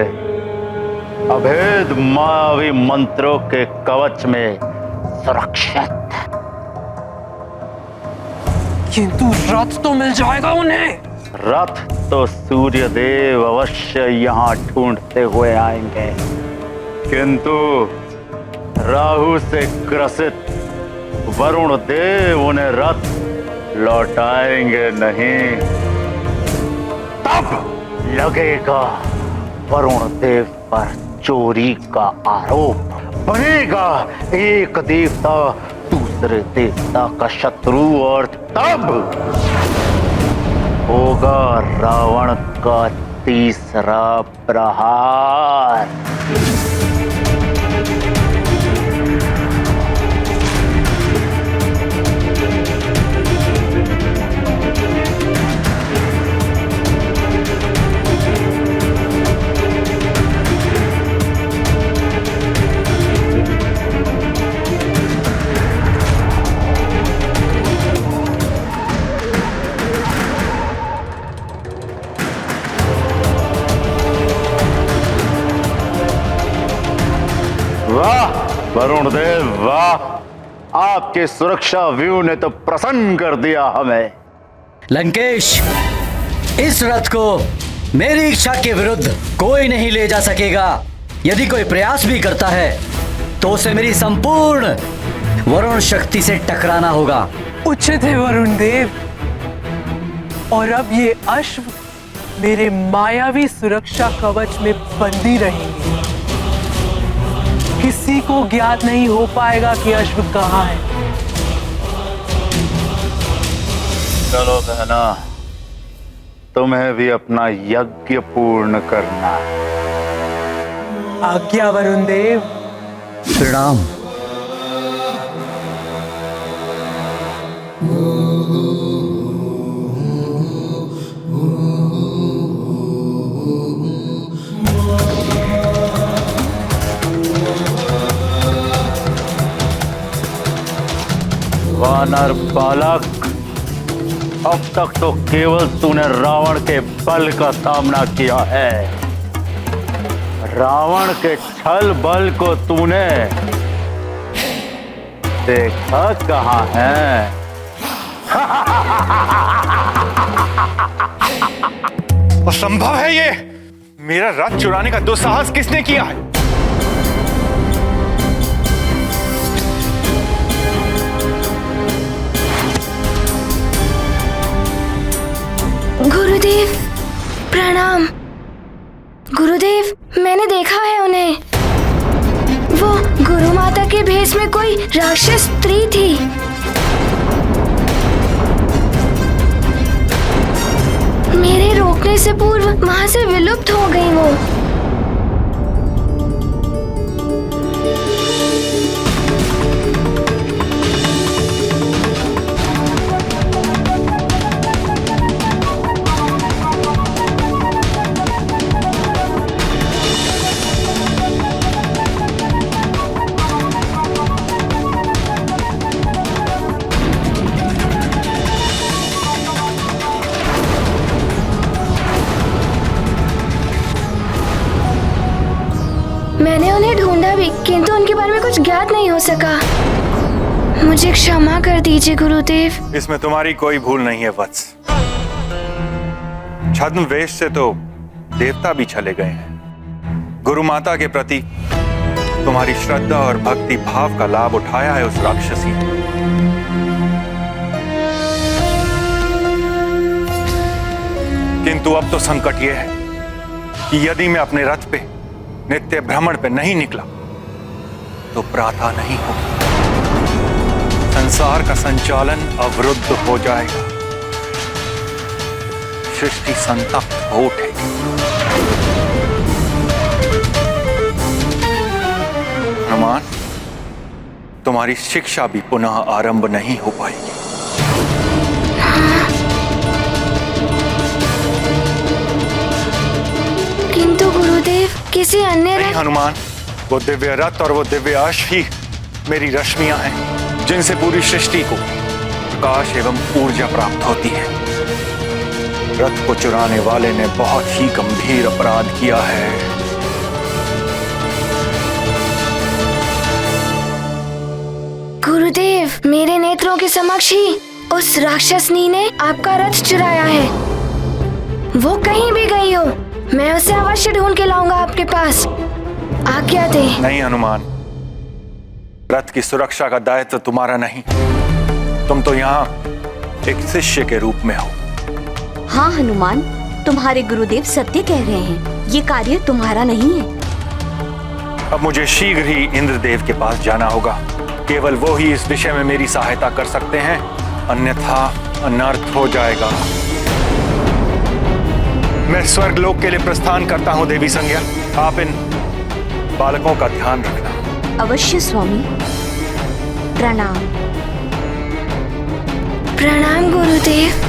Speaker 9: अभेद मायावी मंत्रों के कवच में सुरक्षित।
Speaker 5: किंतु रथ तो मिल जाएगा उन्हें।
Speaker 9: रथ तो सूर्य देव अवश्य यहाँ ढूंढते हुए आएंगे, किंतु राहु से ग्रसित वरुण देव उन्हें रथ लौटाएंगे नहीं। तब लगेगा वरुण देव पर चोरी का आरोप, बनेगा एक देवता दूसरे देवता का शत्रु, और तब होगा रावण का तीसरा प्रहार। वाह वरुण देव, वाह! आपके सुरक्षा व्यू ने तो प्रसन्न कर दिया हमें।
Speaker 2: लंकेश, इस रथ को मेरी इच्छा के विरुद्ध कोई नहीं ले जा सकेगा। यदि कोई प्रयास भी करता है तो उसे मेरी संपूर्ण वरुण शक्ति से टकराना होगा।
Speaker 5: उचित है वरुण देव, और अब ये अश्व मेरे मायावी सुरक्षा कवच में बंदी रहेंगे। किसी को ज्ञात नहीं हो पाएगा कि अश्व कहाँ है।
Speaker 9: चलो बहना, तुम्हें भी अपना यज्ञ पूर्ण करना है।
Speaker 5: आज्ञा वरुण देव।
Speaker 2: प्रणाम।
Speaker 9: वानर बालक, अब तक तो केवल तूने रावण के बल का सामना किया है। रावण के छल बल को तूने देखा कहाँ है?
Speaker 4: असंभव है ये। मेरा रथ चुराने का दुस्साहस किसने किया है?
Speaker 6: गुरुदेव प्रणाम। गुरुदेव, मैंने देखा है उन्हें। वो गुरु माता के भेष में कोई राक्षस स्त्री थी। मेरे रोकने से पूर्व वहां से विलुप्त हो गई वो। मैंने उन्हें ढूंढा भी, किंतु उनके बारे में कुछ ज्ञात नहीं हो सका। मुझे क्षमा कर दीजिए गुरुदेव।
Speaker 4: इसमें तुम्हारी कोई भूल नहीं है वत्स। छद्म वेश से तो देवता भी चले गए हैं। गुरु माता के प्रति तुम्हारी श्रद्धा और भक्ति भाव का लाभ उठाया है उस राक्षसी ने। किंतु अब तो संकट यह है कि यदि मैं अपने रथ पे नित्य भ्रमण पे नहीं निकला तो प्रातः नहीं होगी। संसार का संचालन अवरुद्ध हो जाएगा, सृष्टि संतप्त हो उठेगी। हनुमान, तुम्हारी शिक्षा भी पुनः आरंभ नहीं हो पाएगी।
Speaker 6: गुरुदेव, किसी अन्य
Speaker 4: नहीं हनुमान, वो दिव्य रथ और वो दिव्य अश्व ही मेरी रश्मियां हैं, जिनसे पूरी सृष्टि को प्रकाश एवं ऊर्जा प्राप्त होती है। रथ को चुराने वाले ने बहुत ही गंभीर अपराध किया है।
Speaker 6: गुरुदेव, मेरे नेत्रों के समक्ष ही उस राक्षसनी ने आपका रथ चुराया है। वो कहीं भी गई हो, मैं उसे अवश्य ढूंढ के लाऊंगा आपके पास। आज्ञा दे।
Speaker 4: नहीं हनुमान, रथ की सुरक्षा का दायित्व तुम्हारा नहीं। तुम तो यहाँ एक शिष्य के रूप में हो।
Speaker 11: हाँ हनुमान, तुम्हारे गुरुदेव सत्य कह रहे हैं, ये कार्य तुम्हारा नहीं है।
Speaker 4: अब मुझे शीघ्र ही इंद्रदेव के पास जाना होगा। केवल वो ही इस विषय में मेरी सहायता कर सकते हैं, अन्यथा अनर्थ हो जाएगा। मैं स्वर्गलोक के लिए प्रस्थान करता हूँ देवी संज्ञा। आप इन बालकों का ध्यान रखना।
Speaker 11: अवश्य स्वामी। प्रणाम।
Speaker 6: प्रणाम गुरुदेव।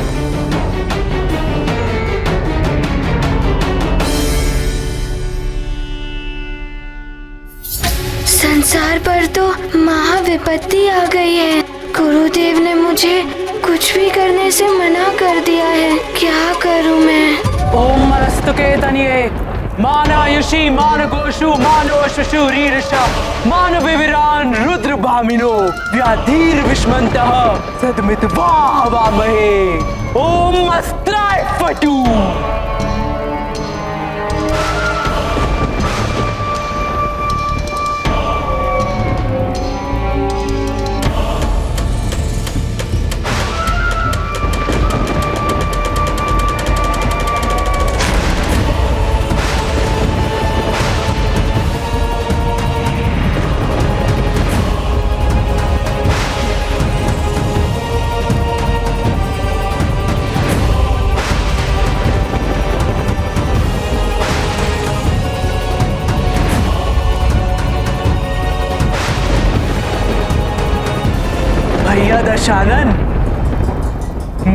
Speaker 6: संसार पर तो महाविपत्ति आ गई है। गुरुदेव ने मुझे कुछ भी करने से मना कर दिया है। क्या करूं मैं?
Speaker 5: ओम मस्तके तनिये मानायुषी मान गोषु मानो शशुरीरषा मान विविरान रुद्र भामिनो व्याधीर विष्मन्तः सदमित्वा हवामहे। ओम अस्त्राय फटू। भैया दशानन,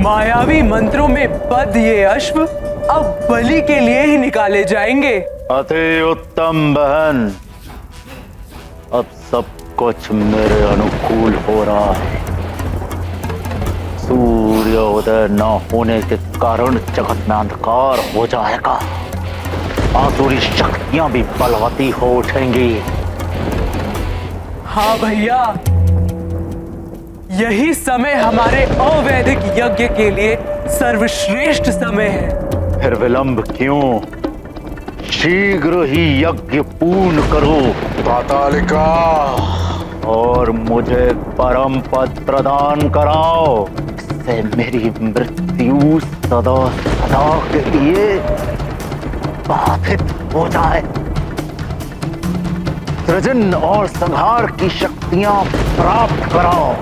Speaker 5: मायावी मंत्रों में बद्ध ये अश्व अब बलि के लिए ही निकाले जाएंगे।
Speaker 9: अति उत्तम बहन, अब सब कुछ मेरे अनुकूल हो रहा है। सूर्योदय न होने के कारण जगत में अंधकार हो जाएगा। आसुरी शक्तियां भी बलवती हो उठेंगी।
Speaker 5: हाँ भैया, यही समय हमारे अवैधिक यज्ञ के लिए सर्वश्रेष्ठ समय है।
Speaker 9: फिर विलंब क्यों? शीघ्र ही यज्ञ पूर्ण करो तातालिका, और मुझे परम पद प्रदान कराओ। इससे मेरी मृत्यु सदा सदा के लिए बाधित हो जाए। सृजन और संहार की शक्तियां प्राप्त कराओ।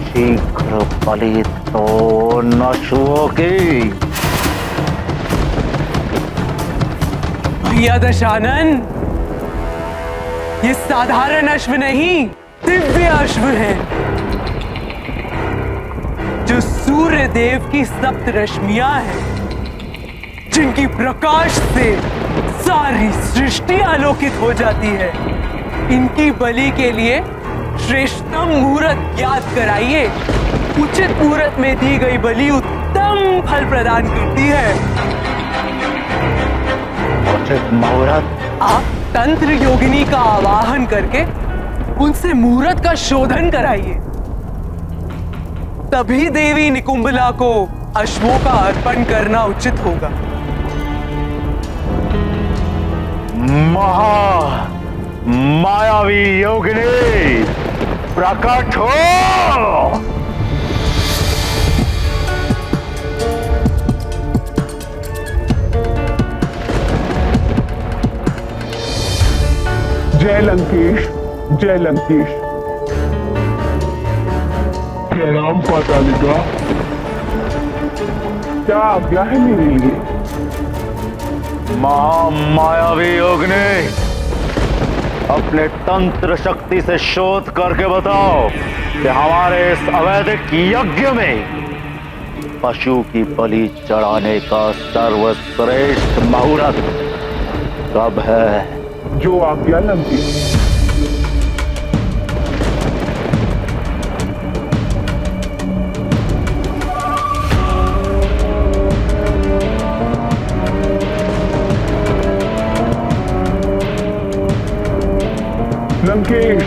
Speaker 9: शीघ्र बलि तो नष्ट होगी।
Speaker 5: भैया दशानन, ये साधारण अश्व नहीं, दिव्य अश्व है, जो सूर्य देव की सप्त रश्मियां हैं, जिनकी प्रकाश से सारी सृष्टि आलोकित हो जाती है। इनकी बलि के लिए श्रेष्ठतम मुहूर्त याद कराइए। उचित मुहूर्त में दी गई बलि उत्तम फल प्रदान करती है।
Speaker 9: उचित मुहूर्त?
Speaker 5: आप तंत्र योगिनी का आवाहन करके उनसे मुहूर्त का शोधन कराइए। तभी देवी निकुंभला को अश्वों का अर्पण करना उचित होगा।
Speaker 9: मायावी योगिनी प्रकट हो।
Speaker 18: जय लंकेश, जय लंकेश। प्रणाम पातालिका, क्या आज्ञा है मेरे लिए?
Speaker 9: महामायावी योगिनी, अपने तंत्र शक्ति से शोध करके बताओ कि हमारे इस अवैधिक यज्ञ में पशु की बलि चढ़ाने का सर्वश्रेष्ठ मुहूर्त कब है?
Speaker 18: जो आज्ञा लंकेश। लंकेश,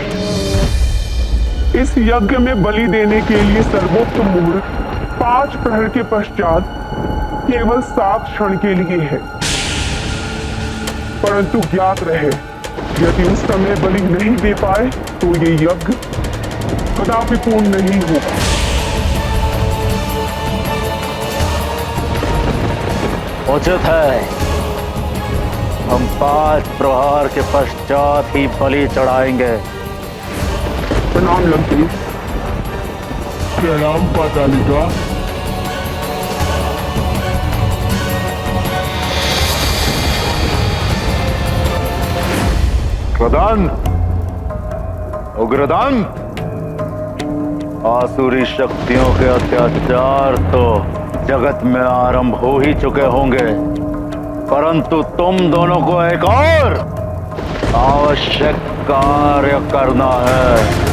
Speaker 18: इस यज्ञ में बलि देने के लिए सर्वोत्तम मुहूर्त 5 प्रहर के पश्चात केवल 7 क्षण के लिए है। परंतु ज्ञात रहे, यदि उस समय बलि नहीं दे पाए तो ये यज्ञ कदापि पूर्ण नहीं होगा।
Speaker 9: उचित है, हम 5 प्रहार के पश्चात ही बलि चढ़ाएंगे।
Speaker 18: प्रणाम लंकेश। प्रणाम पातालिका।
Speaker 9: उग्रदान, उग्रदान, आसुरी शक्तियों के अत्याचार तो जगत में आरंभ हो ही चुके होंगे, परंतु तुम दोनों को एक और आवश्यक कार्य करना है।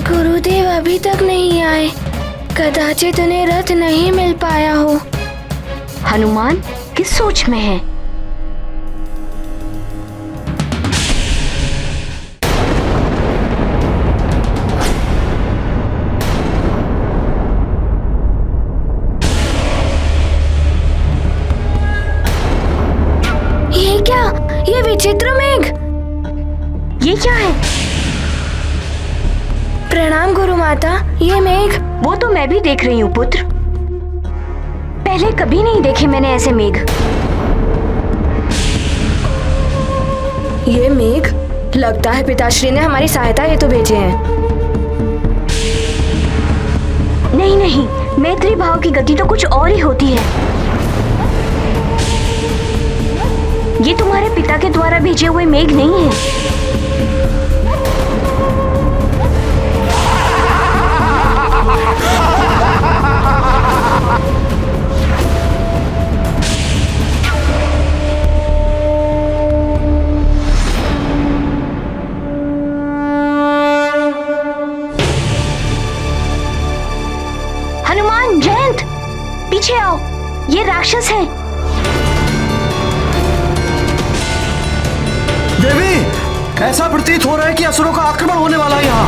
Speaker 6: गुरुदेव अभी तक नहीं आए, कदाचित उन्हें रथ नहीं मिल पाया हो।
Speaker 11: हनुमान किस सोच में है?
Speaker 6: ये क्या? ये विचित्र मेघ!
Speaker 11: ये क्या है?
Speaker 6: प्रणाम गुरु माता, ये मेघ।
Speaker 11: वो तो मैं भी देख रही हूँ पुत्र। पहले कभी नहीं देखे मैंने ऐसे मेघ।
Speaker 6: ये मेघ लगता है पिताश्री ने हमारी सहायता हेतु भेजे हैं।
Speaker 11: नहीं नहीं, मैत्री भाव की गति तो कुछ और ही होती है। ये तुम्हारे पिता के द्वारा भेजे हुए मेघ नहीं है। हनुमान, जयंत, पीछे आओ, ये राक्षस है।
Speaker 19: देवी, ऐसा प्रतीत हो रहा है कि असुरों का आक्रमण होने वाला है यहाँ।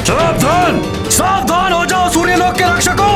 Speaker 19: सावधान, सावधान हो जाओ सूर्यलोक के रक्षकों।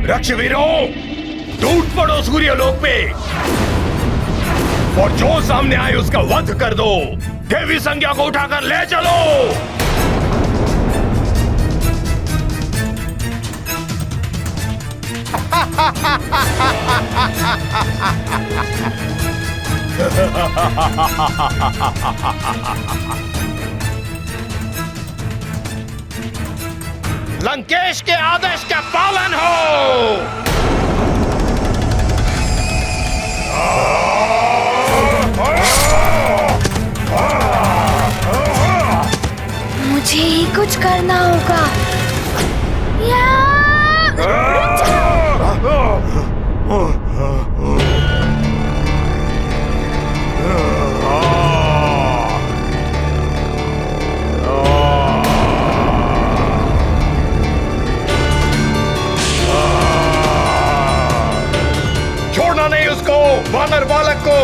Speaker 5: रक्षवीरों, टूट पड़ो सूर्यलोक पे और जो सामने आए उसका वध कर दो। देवी संज्ञा को उठाकर ले चलो। लंकेश के आदेश का पालन हो।
Speaker 6: मुझे ही कुछ करना होगा। या!
Speaker 13: वानर बालक को।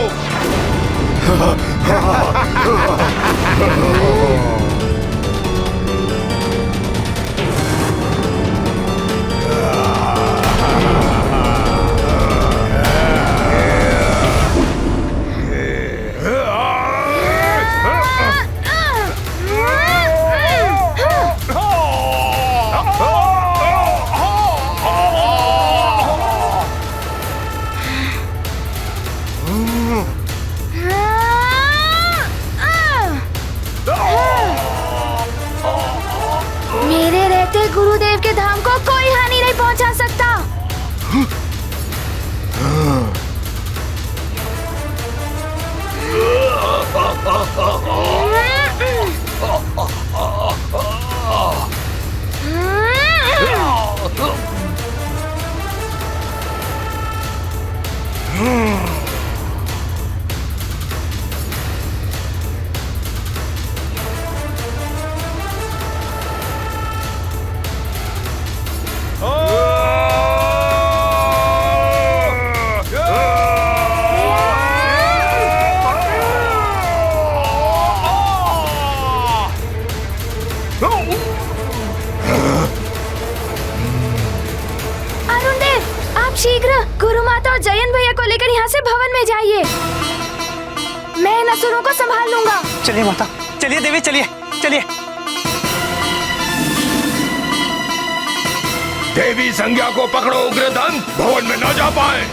Speaker 6: मेरे रहते गुरुदेव के धाम को कोई हानि नहीं पहुंचा सकता। अरुण देव, आप शीघ्र गुरु माता और जयंत भैया को लेकर यहाँ से भवन में जाइए। मैं इन असुरों को संभाल लूंगा।
Speaker 19: चलिए माता, चलिए देवी, चलिए चलिए।
Speaker 5: देवी संज्ञा को पकड़ो उग्रदंत, भवन में न जा पाए।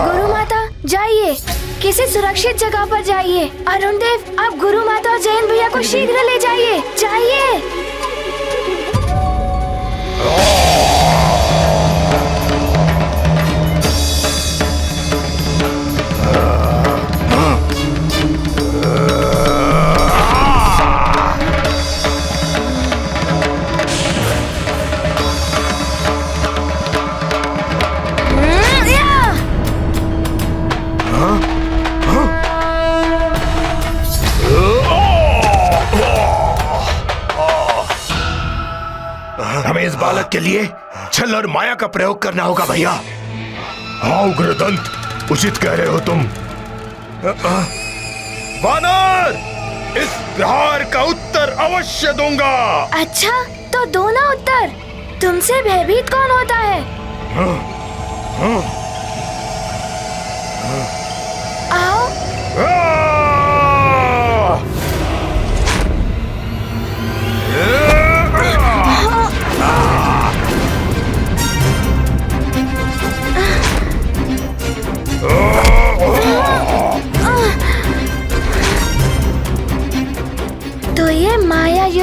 Speaker 6: गुरु माता जाइए, किसी सुरक्षित जगह पर जाइए। अरुण देव, आप गुरु माता और जयंत भैया को शीघ्र ले जाइए। जाइए।
Speaker 5: हमें इस बालक के लिए छल और माया का प्रयोग करना होगा भैया। हाँ उग्रदंत, उचित कह रहे हो तुम। वानर, इस प्रहार का उत्तर अवश्य दूंगा।
Speaker 6: अच्छा, तो दो ना उत्तर। तुमसे भयभीत कौन होता है? आओ।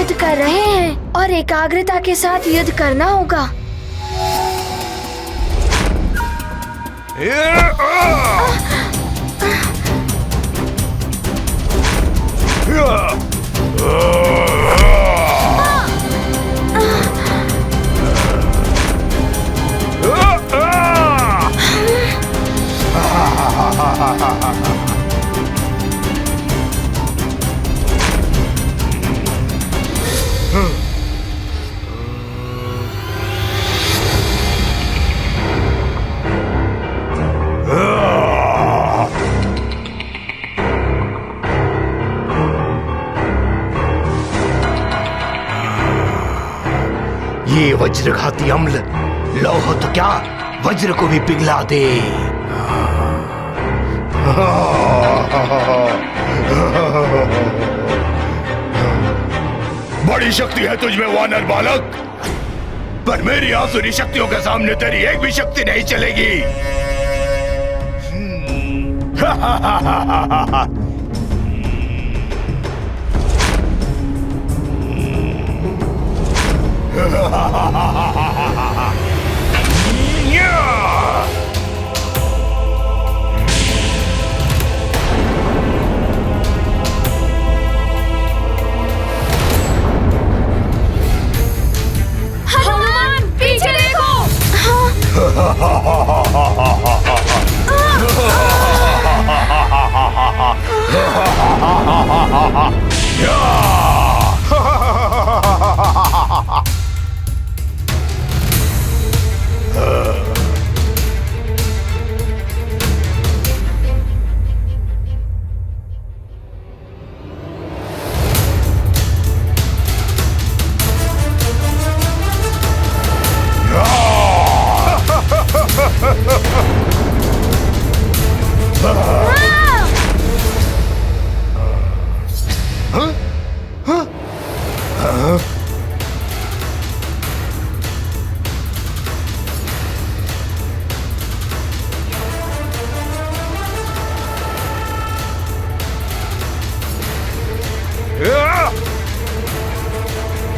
Speaker 6: युद्ध कर रहे हैं और एकाग्रता के साथ युद्ध करना होगा।
Speaker 19: ये वज्रघाती अम्ल लौह तो क्या वज्र को भी पिघला दे।
Speaker 20: बड़ी शक्ति है तुझमें वानर बालक, पर मेरी आसुरी शक्तियों के सामने तेरी एक भी शक्ति नहीं चलेगी।
Speaker 1: हनुमान पीछे देखो।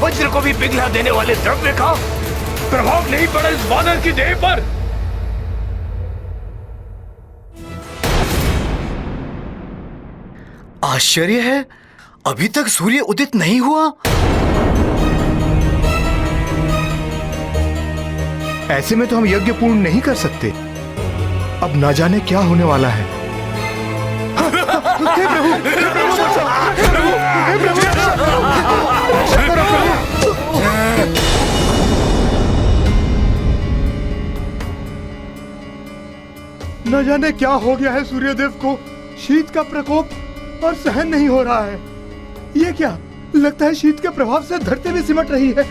Speaker 20: वज्र को भी पिघला देने वाले द्रव्य का प्रभाव नहीं पड़ा इस वानर की देह पर।
Speaker 19: आश्चर्य है, अभी तक सूर्य उदित नहीं हुआ। ऐसे में तो हम यज्ञ पूर्ण नहीं कर सकते। अब ना जाने क्या होने वाला है। हे प्रभु, हे प्रभु, हे प्रभु, हे प्रभु, न जाने क्या हो गया है सूर्यदेव को। शीत का प्रकोप और सहन नहीं हो रहा है। ये क्या, लगता है शीत के प्रभाव से धरती भी सिमट रही है।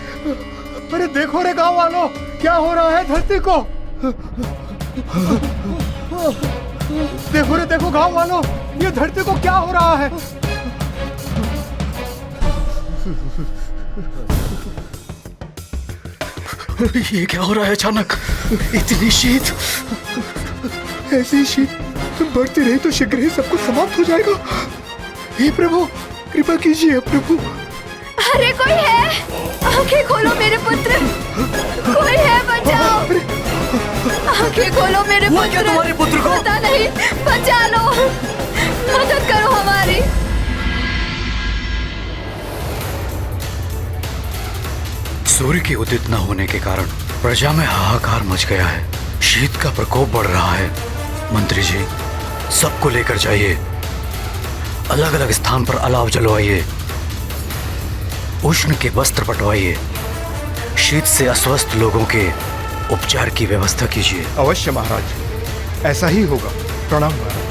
Speaker 19: अरे देखो रे गांव वालों, क्या हो रहा है धरती को। देखो रे देखो गांव वालों, ये धरती को क्या हो रहा है। ये क्या हो रहा है अचानक, इतनी शीत। ऐसी शीत बढ़ती रही तो शीघ्र ही सब कुछ समाप्त हो जाएगा। हे प्रभु, कृपा कीजिए प्रभु।
Speaker 1: अरे कोई है, आंखें खोलो मेरे पुत्र, कोई है, बचाओ। आंखें खोलो मेरे पुत्र।
Speaker 19: क्या तुम्हारे पुत्र को?
Speaker 1: पता नहीं, बचा लो, मदद करो हमारी।
Speaker 2: सूर्य के उदित न होने के कारण प्रजा में हाहाकार मच गया है। शीत का प्रकोप बढ़ रहा है। मंत्री जी, सबको लेकर जाइए, अलग अलग स्थान पर अलाव जलवाइए, उष्ण के वस्त्र पटवाइए, शीत से अस्वस्थ लोगों के उपचार की व्यवस्था कीजिए।
Speaker 19: अवश्य महाराज, ऐसा ही होगा। प्रणाम महाराज।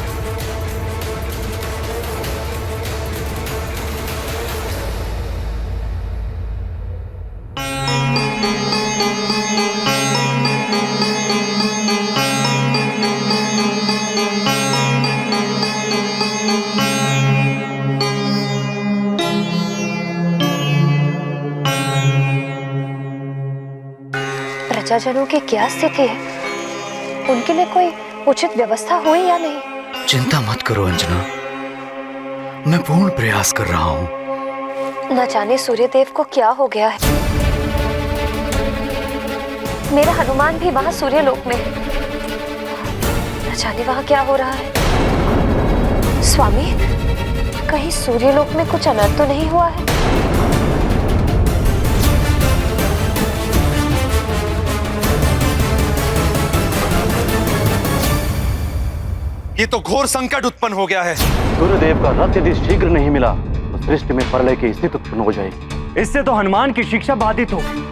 Speaker 1: प्रजाजनों की क्या स्थिति है? उनके लिए कोई उचित व्यवस्था हुई या नहीं?
Speaker 2: चिंता मत करो अंजना, मैं पूर्ण प्रयास कर रहा हूं।
Speaker 14: न जाने सूर्यदेव को क्या हो गया है। मेरा हनुमान भी वहां सूर्यलोक में है। न जाने वहां क्या हो रहा है। स्वामी, कहीं सूर्यलोक में कुछ अनर्थ तो नहीं हुआ है?
Speaker 4: ये तो घोर संकट उत्पन्न हो गया है।
Speaker 2: सूर्यदेव का रथ यदि शीघ्र नहीं मिला तो सृष्टि में प्रलय की स्थिति उत्पन्न हो जाएगी।
Speaker 3: इससे तो हनुमान की शिक्षा बाधित होगी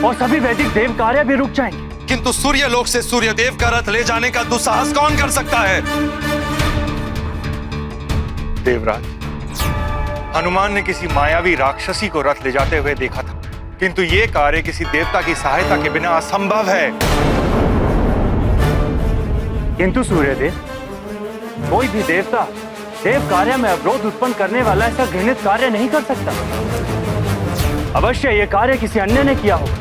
Speaker 3: और सभी वैदिक देव कार्य भी रुक जाएंगे।
Speaker 4: किंतु सूर्यलोक से सूर्यदेव का रथ ले जाने का दुस्साहस कौन कर सकता है? देवराज, हनुमान ने किसी मायावी राक्षसी को रथ ले जाते हुए देखा था, किंतु यह कार्य किसी देवता की सहायता के बिना असंभव है।
Speaker 3: किंतु सूर्यदेव, कोई भी देवता देव कार्य में अवरोध उत्पन्न करने वाला ऐसा घृणित कार्य नहीं कर सकता। अवश्य यह कार्य किसी अन्य ने किया होगा।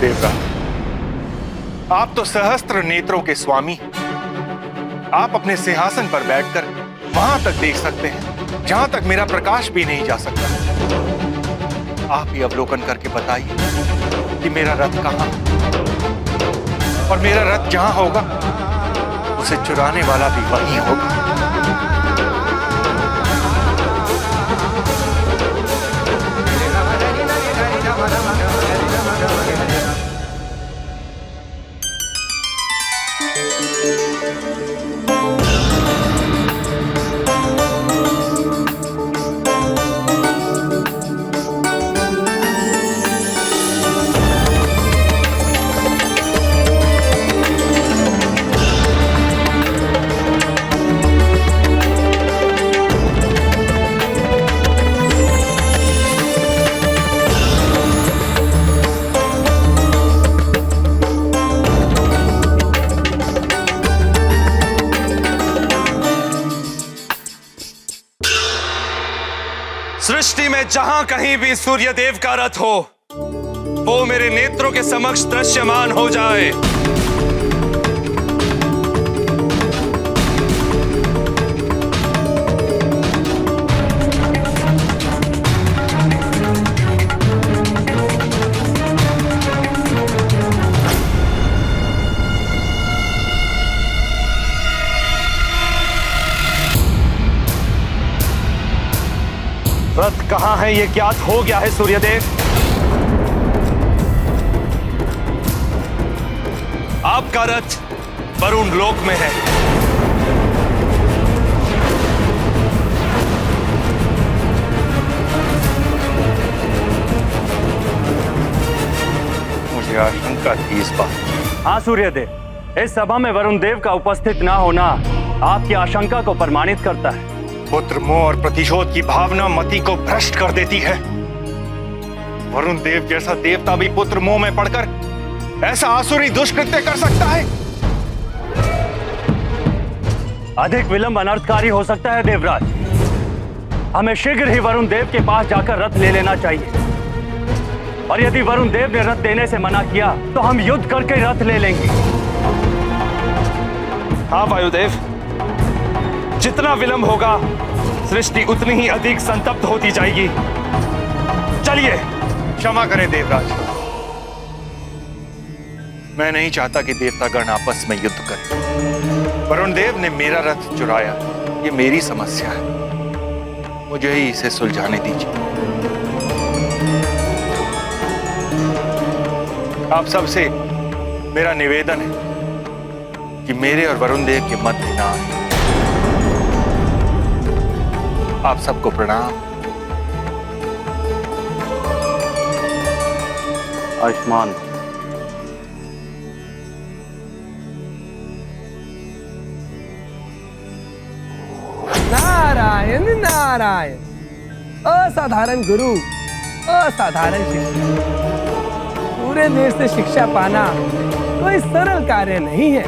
Speaker 4: देवराज, आप तो सहस्त्र नेत्रों के स्वामी। आप अपने सिंहासन पर बैठकर वहां तक देख सकते हैं जहां तक मेरा प्रकाश भी नहीं जा सकता। आप ही अवलोकन करके बताइए कि मेरा रथ कहां, और मेरा रथ जहां होगा उसे चुराने वाला भी वहीं होगा। सृष्टि में जहां कहीं भी सूर्यदेव का रथ हो, वो मेरे नेत्रों के समक्ष दृश्यमान हो जाए। रथ कहां है ये ज्ञात हो गया है सूर्यदेव। आपका रथ वरुण लोक में है। मुझे आशंका थी इस बात।
Speaker 3: हाँ सूर्यदेव, इस सभा में वरुण देव का उपस्थित ना होना आपकी आशंका को प्रमाणित करता है।
Speaker 4: पुत्र मोह और प्रतिशोध की भावना मति को भ्रष्ट कर देती है। वरुण देव जैसा देवता भी पुत्र मोह में पड़कर ऐसा आसुरी दुष्कृत्य कर सकता है।
Speaker 3: अधिक विलंब अनर्थकारी हो सकता है देवराज। हमें शीघ्र ही वरुण देव के पास जाकर रथ ले लेना चाहिए, और यदि वरुण देव ने रथ देने से मना किया तो हम युद्ध करके रथ ले लेंगे।
Speaker 4: हाँ वायुदेव, जितना विलंब होगा सृष्टि उतनी ही अधिक संतप्त होती जाएगी। चलिए, क्षमा करें देवराज। मैं नहीं चाहता कि देवतागण आपस में युद्ध करें। वरुण देव ने मेरा रथ चुराया, ये मेरी समस्या है। मुझे ही इसे सुलझाने दीजिए। आप सबसे मेरा निवेदन है कि मेरे और वरुण देव के मध्य ना आए। आप सबको प्रणाम।
Speaker 2: आयुष्मान।
Speaker 5: नारायण नारायण। असाधारण गुरु, असाधारण शिष्य। पूरे देश से शिक्षा पाना कोई सरल कार्य नहीं है।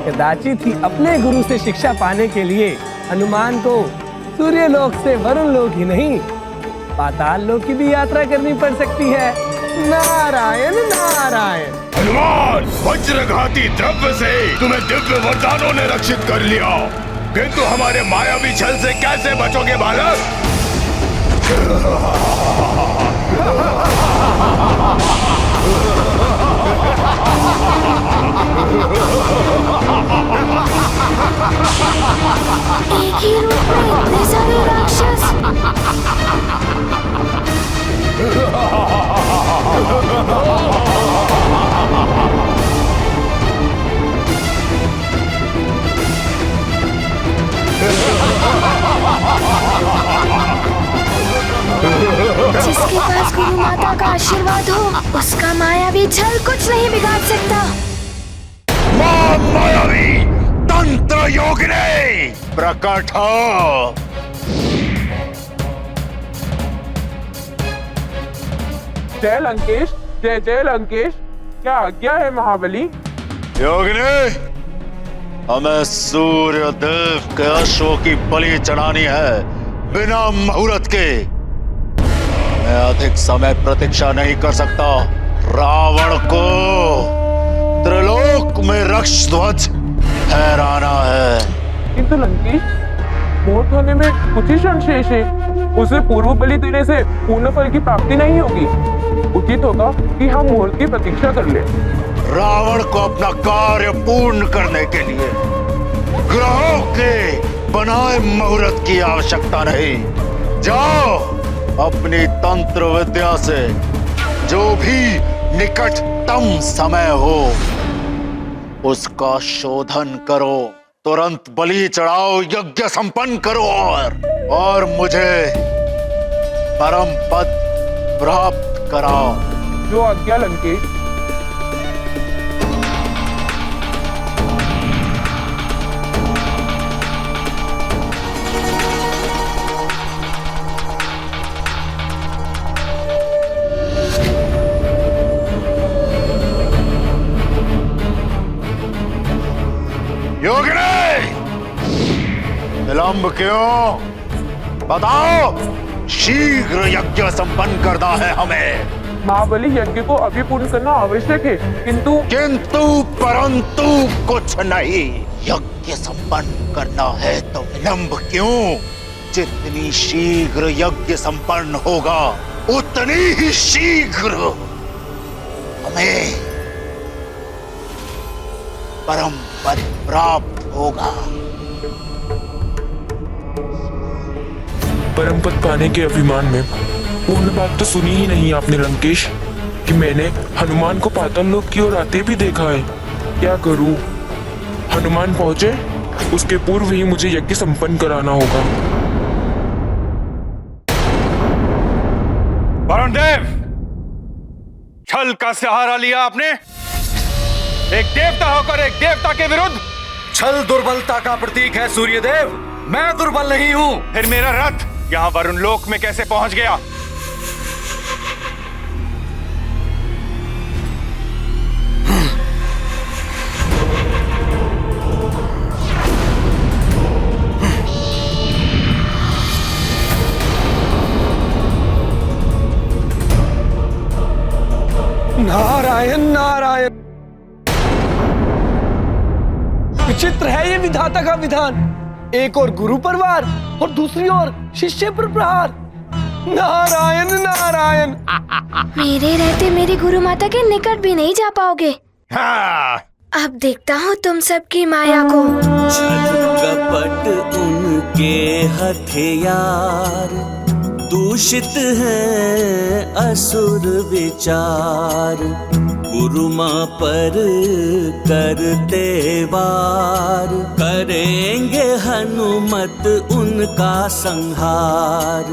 Speaker 5: कदाचित ही अपने गुरु से शिक्षा पाने के लिए हनुमान को सूर्यलोक से वरुण लोक ही नहीं, पाताल लोक की भी यात्रा करनी पड़ सकती है। नारायण नारायण।
Speaker 20: हनुमान, वज्रघाती द्रव्य से तुम्हें दिव्य वरदानों ने रक्षित कर लिया, किंतु हमारे मायावी छल से कैसे बचोगे बालक?
Speaker 6: एक ही रूप में इतने सारे राक्षस। जिसके पास गुरु माता का आशीर्वाद हो, उसका मायावी छल कुछ नहीं बिगाड़ सकता।
Speaker 9: मायावी तंत्र योगिनी प्रकट हो।
Speaker 18: जय लंकेश, जय जय लंकेश, क्या आज्ञा है महाबली?
Speaker 9: योगिनी, हमें सूर्य देव के अश्वों की बलि चढ़ानी है बिना मुहूर्त के। मैं अधिक समय प्रतीक्षा नहीं कर सकता। रावण को त्रिलोक में रक्ष ध्वज फहराना है।
Speaker 18: किंतु लंकेश, मुहूर्त होने में कुछ ही क्षण शेष है। उसे पूर्व बलि देने से पूर्ण फल की प्राप्ति नहीं होगी। उचित होगा कि हम मुहूर्त की प्रतीक्षा कर लें।
Speaker 9: रावण को अपना कार्य पूर्ण करने के लिए ग्रहों के बनाए मुहूर्त की आवश्यकता नहीं। जाओ, अपनी तंत्र विद्या से जो भी निकटतम समय हो उसका शोधन करो, तुरंत बलि चढ़ाओ, यज्ञ संपन्न करो और मुझे परम पद प्राप्त कराओ।
Speaker 18: जो आज्ञा लंकेश।
Speaker 9: योगिनी, विलंब क्यों? बताओ, शीघ्र यज्ञ संपन्न करना है हमें।
Speaker 18: महाबली, यज्ञ को अभी पूर्ण करना आवश्यक है, किंतु
Speaker 9: परंतु कुछ नहीं। यज्ञ संपन्न करना है तो विलंब क्यों? जितनी शीघ्र यज्ञ संपन्न होगा उतनी ही शीघ्र हमें परम पद प्राप्त होगा।
Speaker 18: परम पद पाने के अभिमान में पूर्ण बात तो सुनी ही नहीं आपने लंकेश, कि मैंने हनुमान को पाताल लोक की ओर आते भी देखा है। क्या करूं? हनुमान पहुंचे उसके पूर्व ही मुझे यज्ञ संपन्न कराना होगा।
Speaker 4: वरुण देव, छल का सहारा लिया आपने। एक देवता होकर एक देवता के विरुद्ध।
Speaker 12: छल दुर्बलता का प्रतीक है सूर्यदेव। मैं दुर्बल नहीं हूं।
Speaker 4: फिर मेरा रथ यहां वरुण लोक में कैसे पहुंच गया?
Speaker 5: नारायण नारायण। विचित्र है ये विधाता का विधान। एक और गुरु पर वार और दूसरी ओर शिष्य पर प्रहार। नारायण नारायण।
Speaker 6: मेरे रहते मेरी गुरु माता के निकट भी नहीं जा पाओगे।
Speaker 4: हाँ।
Speaker 6: अब देखता हूँ तुम सबकी माया को।
Speaker 8: कपट उनके हथियार, दूषित है असुर विचार। गुरु माँ पर करते वार, करेंगे हनुमत उनका संहार।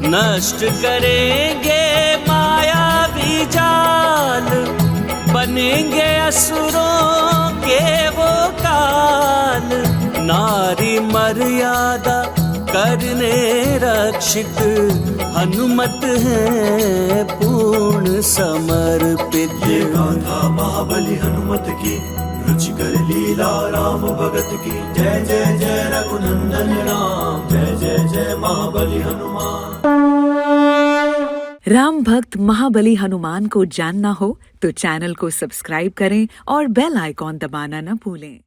Speaker 8: नष्ट करेंगे मायावी जाल, बनेंगे असुरों के वो काल। नारी मर्यादा करने रक्षित, हनुमत है पूर्ण समर्पित। ये गाथा महाबली हनुमत की, रुचिकर लीला राम भगत की। जय जय जय रघुनंदन राम, जय जय जय महाबली हनुमान।
Speaker 21: राम भक्त महाबली हनुमान को जानना हो तो चैनल को सब्सक्राइब करें और बेल आइकॉन दबाना न भूलें।